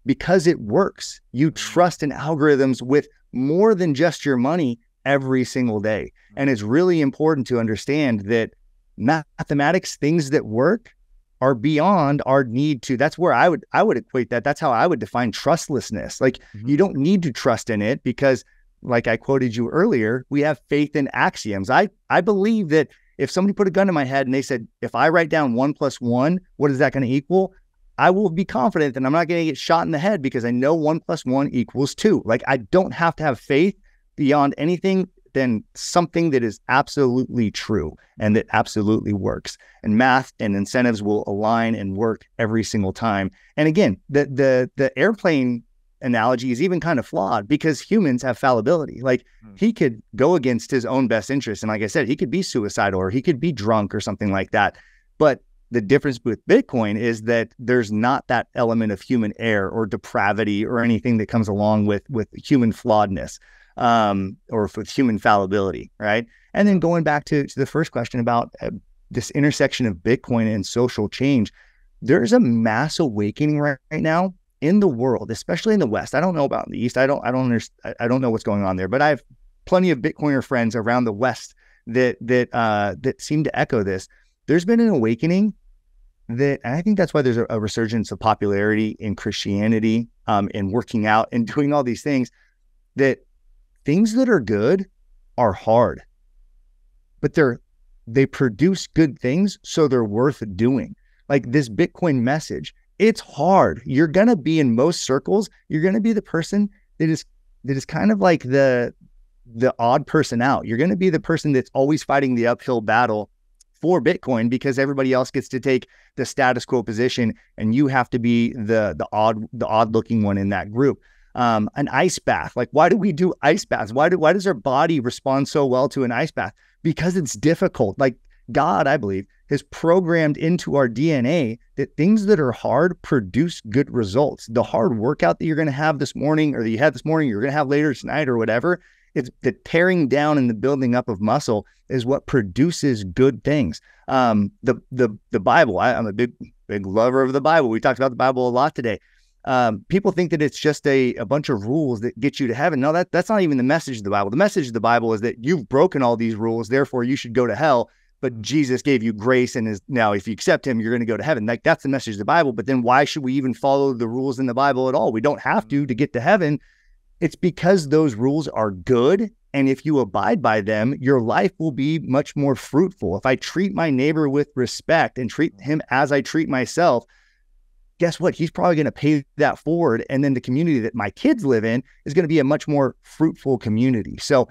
because it works. You trust in algorithms with more than just your money every single day. And it's really important to understand that mathematics, things that work, are beyond our need to. That's where I would equate that. That's how I would define trustlessness. Like you don't need to trust in it because, like I quoted you earlier, we have faith in axioms. I believe that if somebody put a gun to my head and they said, if I write down 1 + 1, what is that going to equal? I will be confident that I'm not going to get shot in the head because I know 1 + 1 = 2. Like I don't have to have faith beyond anything than something that is absolutely true and that absolutely works. And math and incentives will align and work every single time. And again, the airplane analogy is even kind of flawed because humans have fallibility. Like he could go against his own best interest. And like I said, he could be suicidal or he could be drunk or something like that. But the difference with Bitcoin is that there's not that element of human error or depravity or anything that comes along with human flawedness. Or with human fallibility, right? And then going back to the first question about this intersection of Bitcoin and social change, there's a mass awakening right now in the world, especially in the West. I don't know about in the East. I don't know what's going on there, but I have plenty of Bitcoiner friends around the West that seem to echo this. There's been an awakening and I think that's why there's a resurgence of popularity in Christianity, in working out and doing all these things, that things that are good are hard, but they produce good things, so they're worth doing. Like this Bitcoin message, it's hard. You're gonna be in most circles, you're gonna be the person that is kind of like the odd person out. You're gonna be the person that's always fighting the uphill battle for Bitcoin because everybody else gets to take the status quo position, and you have to be the odd looking one in that group. An ice bath. Like, why do we do ice baths? Why does our body respond so well to an ice bath? Because it's difficult. Like God, I believe, has programmed into our DNA that things that are hard produce good results. The hard workout that you're going to have this morning, or that you had this morning, you're going to have later tonight or whatever, it's the tearing down and the building up of muscle is what produces good things. The Bible, I'm a big lover of the Bible. We talked about the Bible a lot today. People think that it's just a bunch of rules that get you to heaven. No, that's not even the message of the Bible. The message of the Bible is that you've broken all these rules, therefore you should go to hell. But Jesus gave you grace and is now, if you accept him, you're going to go to heaven. Like that's the message of the Bible. But then why should we even follow the rules in the Bible at all? We don't have to get to heaven. It's because those rules are good. And if you abide by them, your life will be much more fruitful. If I treat my neighbor with respect and treat him as I treat myself, guess what? He's probably going to pay that forward. And then the community that my kids live in is going to be a much more fruitful community. So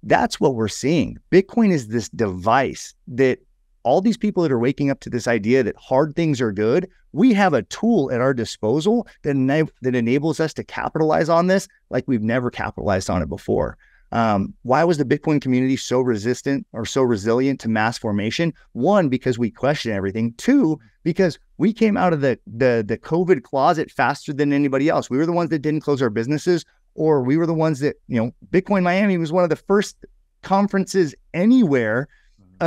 that's what we're seeing. Bitcoin is this device that all these people that are waking up to this idea that hard things are good, we have a tool at our disposal that enables us to capitalize on this like we've never capitalized on it before. Why was the Bitcoin community so resistant or so resilient to mass formation? One, because we question everything. Two, because we came out of the COVID closet faster than anybody else. We were the ones that didn't close our businesses, or we were the ones that, Bitcoin Miami was one of the first conferences anywhere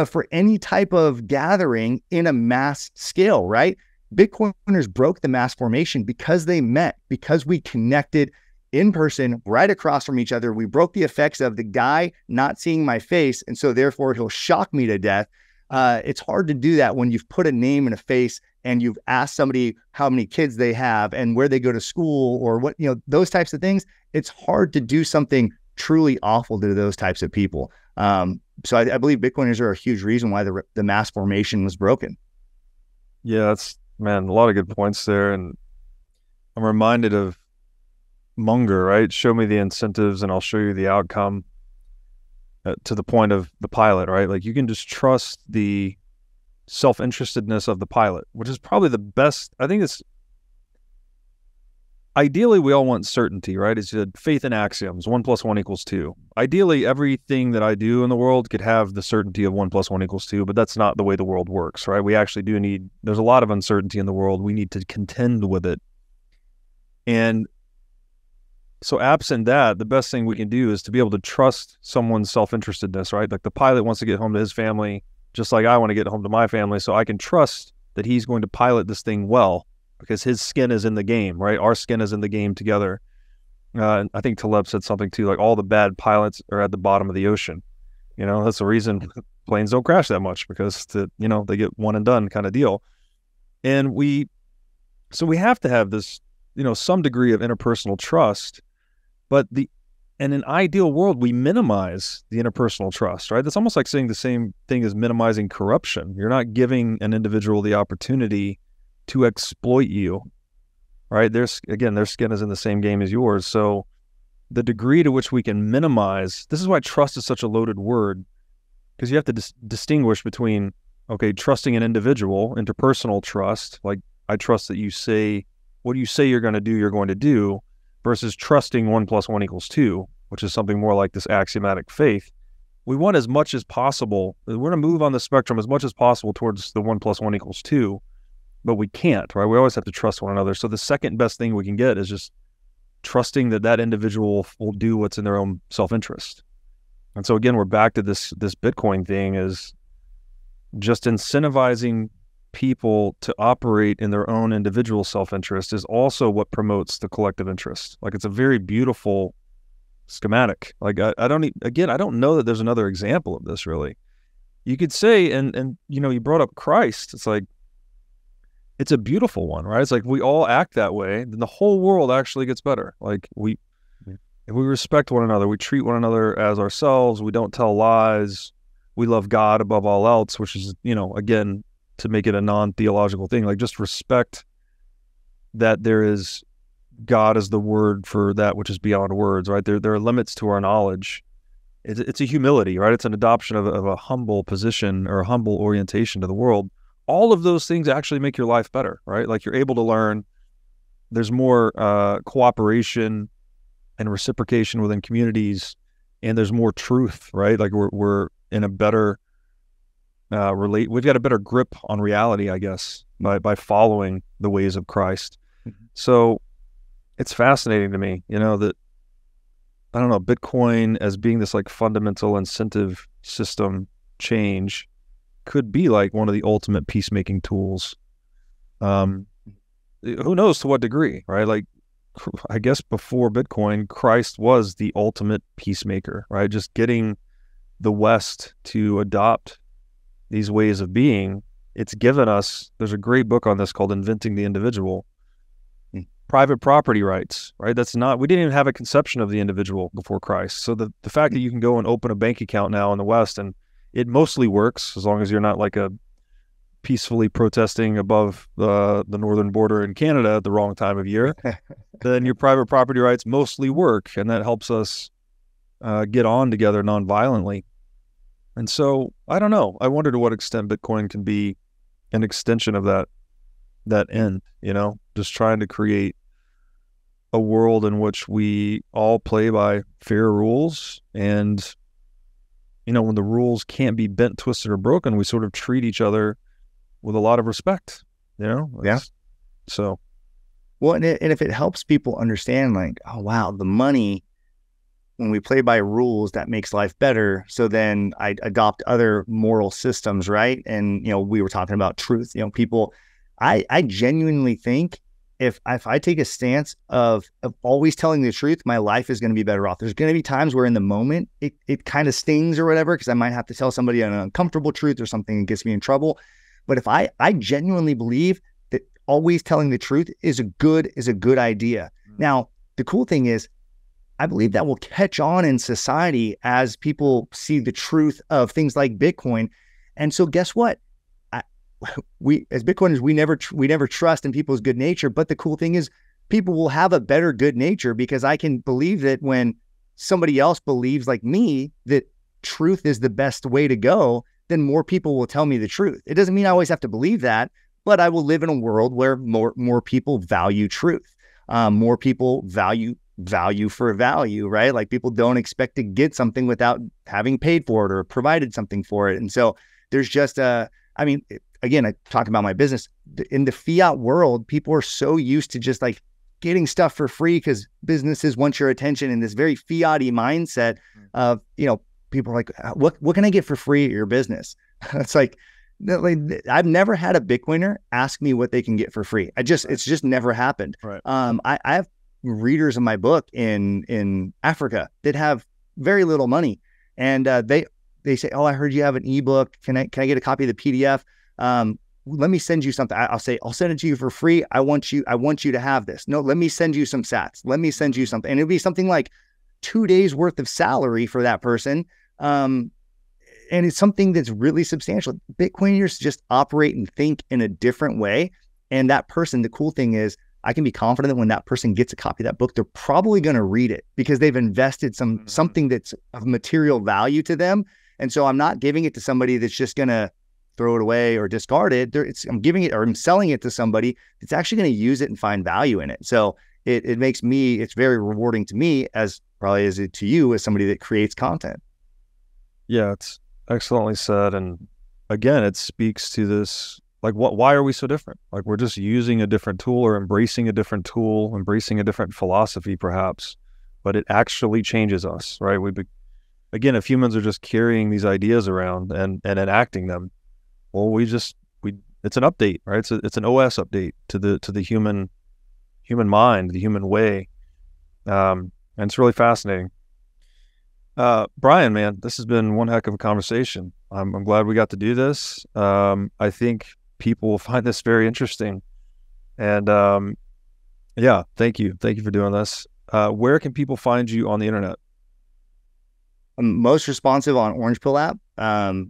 for any type of gathering in a mass scale, right? Bitcoiners broke the mass formation because they met, because we connected in person, right across from each other. We broke the effects of the guy not seeing my face, and so therefore he'll shock me to death. It's hard to do that when you've put a name and a face and you've asked somebody how many kids they have and where they go to school or what, those types of things. It's hard to do something truly awful to those types of people. So I believe Bitcoiners are a huge reason why the mass formation was broken. Yeah, Man, a lot of good points there. And I'm reminded of Munger, right? Show me the incentives and I'll show you the outcome, to the point of the pilot, right? Like you can just trust the self-interestedness of the pilot, which is probably the best. I think it's ideally we all want certainty, right? It's faith in axioms, 1 + 1 = 2. Ideally, everything that I do in the world could have the certainty of 1 + 1 = 2, but that's not the way the world works, right? We actually do need, there's a lot of uncertainty in the world. We need to contend with it. And so absent that, the best thing we can do is to be able to trust someone's self-interestedness, right? Like the pilot wants to get home to his family, just like I want to get home to my family. So I can trust that he's going to pilot this thing well because his skin is in the game, right? Our skin is in the game together. And I think Taleb said something too, like all the bad pilots are at the bottom of the ocean. You know, that's the reason planes don't crash that much, because you know, they get one and done kind of deal. And so we have to have this, you know, some degree of interpersonal trust. But in an ideal world, we minimize the interpersonal trust, right? That's almost like saying the same thing as minimizing corruption. You're not giving an individual the opportunity to exploit you, right? Their skin is in the same game as yours. So the degree to which we can minimize, this is why trust is such a loaded word, because you have to distinguish between, okay, trusting an individual, interpersonal trust, like I trust that you say, what you say you're going to do, you're going to do, versus trusting 1 + 1 = 2, which is something more like this axiomatic faith. We want as much as possible. We're going to move on the spectrum as much as possible towards the 1 + 1 = 2, but we can't, right? We always have to trust one another. So the second best thing we can get is just trusting that that individual will do what's in their own self-interest. And so again, we're back to this Bitcoin thing, is just incentivizing people to operate in their own individual self-interest is also what promotes the collective interest. Like it's a very beautiful schematic. Like I don't know that there's another example of this really. You could say, and you know, you brought up Christ. It's like, it's a beautiful one, right? It's like we all act that way, then the whole world actually gets better. Like if we respect one another, we treat one another as ourselves, we don't tell lies, we love God above all else, which is, you know, again, to make it a non-theological thing, like just respect that there is God as the word for that which is beyond words, right? There are limits to our knowledge. It's a humility, right? It's an adoption of a humble position or a humble orientation to the world. All of those things actually make your life better, right? Like you're able to learn. There's more cooperation and reciprocation within communities, and there's more truth, right? Like we're in a better we've got a better grip on reality, I guess, by following the ways of Christ. Mm-hmm. So it's fascinating to me, you know, that, I don't know, Bitcoin as being this like fundamental incentive system change could be like one of the ultimate peacemaking tools. Who knows to what degree, right? Like, I guess before Bitcoin, Christ was the ultimate peacemaker, right? Just getting the West to adopt these ways of being. It's given us, there's a great book on this called Inventing the Individual. Private property rights, right? We didn't even have a conception of the individual before Christ. So the fact that you can go and open a bank account now in the West, and it mostly works as long as you're not like a peacefully protesting above the northern border in Canada at the wrong time of year, then your private property rights mostly work, and that helps us get on together nonviolently. And so, I don't know. I wonder to what extent Bitcoin can be an extension of that end, you know, just trying to create a world in which we all play by fair rules. And, you know, when the rules can't be bent, twisted, or broken, we sort of treat each other with a lot of respect, you know? Yeah. So. Well, and if it helps people understand, like, oh, wow, the money, when we play by rules, that makes life better. So then I adopt other moral systems, right? And, you know, we were talking about truth. You know, people, I genuinely think if I take a stance of always telling the truth, my life is going to be better off. There's going to be times where in the moment it kind of stings or whatever, because I might have to tell somebody an uncomfortable truth or something that gets me in trouble. But if I genuinely believe that always telling the truth is a good idea. Now, the cool thing is, I believe that will catch on in society as people see the truth of things like Bitcoin. And so guess what? we as Bitcoiners, we never trust in people's good nature. But the cool thing is people will have a better good nature because I can believe that when somebody else believes like me that truth is the best way to go, then more people will tell me the truth. It doesn't mean I always have to believe that, but I will live in a world where more people value truth. More people value for value, right? Like people don't expect to get something without having paid for it or provided something for it. And so there's just again, I talk about my business. In the fiat world, people are so used to just like getting stuff for free because businesses want your attention in this very fiat-y mindset of, people are like, what can I get for free at your business? It's like, I've never had a Bitcoiner ask me what they can get for free. It's just never happened. Right. I have readers of my book in Africa that have very little money. And they say, oh, I heard you have an ebook. Can I get a copy of the PDF? Let me send you something. I'll say, I'll send it to you for free. I want you to have this. No, let me send you some sats. Let me send you something. And it'll be something like 2 days worth of salary for that person. And it's something that's really substantial. Bitcoiners just operate and think in a different way. And that person, the cool thing is I can be confident that when that person gets a copy of that book, they're probably going to read it because they've invested something that's of material value to them. And so I'm not giving it to somebody that's just going to throw it away or discard it. I'm giving it or I'm selling it to somebody that's actually going to use it and find value in it. So it makes it's very rewarding to me as probably as it to you as somebody that creates content. Yeah, it's excellently said. And again, it speaks to this, like why are we so different? Like we're just using a different tool or embracing a different tool, embracing a different philosophy perhaps, but it actually changes us, right? Again, if humans are just carrying these ideas around and enacting them, well, it's an update, right? It's an OS update to the human mind, the human way. And it's really fascinating. Brian, man, this has been one heck of a conversation. I'm glad we got to do this. I think people will find this very interesting. And yeah, thank you. Thank you for doing this. Where can people find you on the internet? I'm most responsive on Orange Pill app.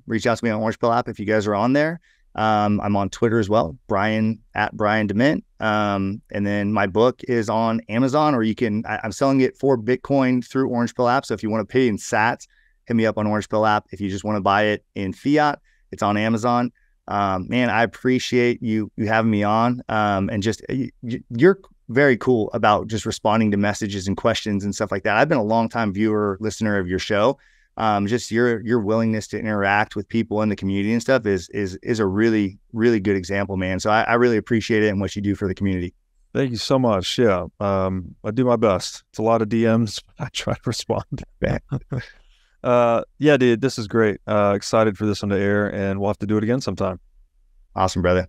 Reach out to me on Orange Pill app if you guys are on there. I'm on Twitter as well, Brian @BrianDement. And then my book is on Amazon, or I'm selling it for Bitcoin through Orange Pill app. So if you want to pay in sats, hit me up on Orange Pill app. If you just want to buy it in fiat, it's on Amazon. Man, I appreciate you having me on. And just, you're very cool about just responding to messages and questions and stuff like that. I've been a long time viewer, listener of your show. Just your willingness to interact with people in the community and stuff is a really, really good example, man. So I really appreciate it and what you do for the community. Thank you so much. Yeah. I do my best. It's a lot of DMs. I try to respond. Yeah, dude, this is great. Excited for this one to air, and we'll have to do it again sometime. Awesome, brother.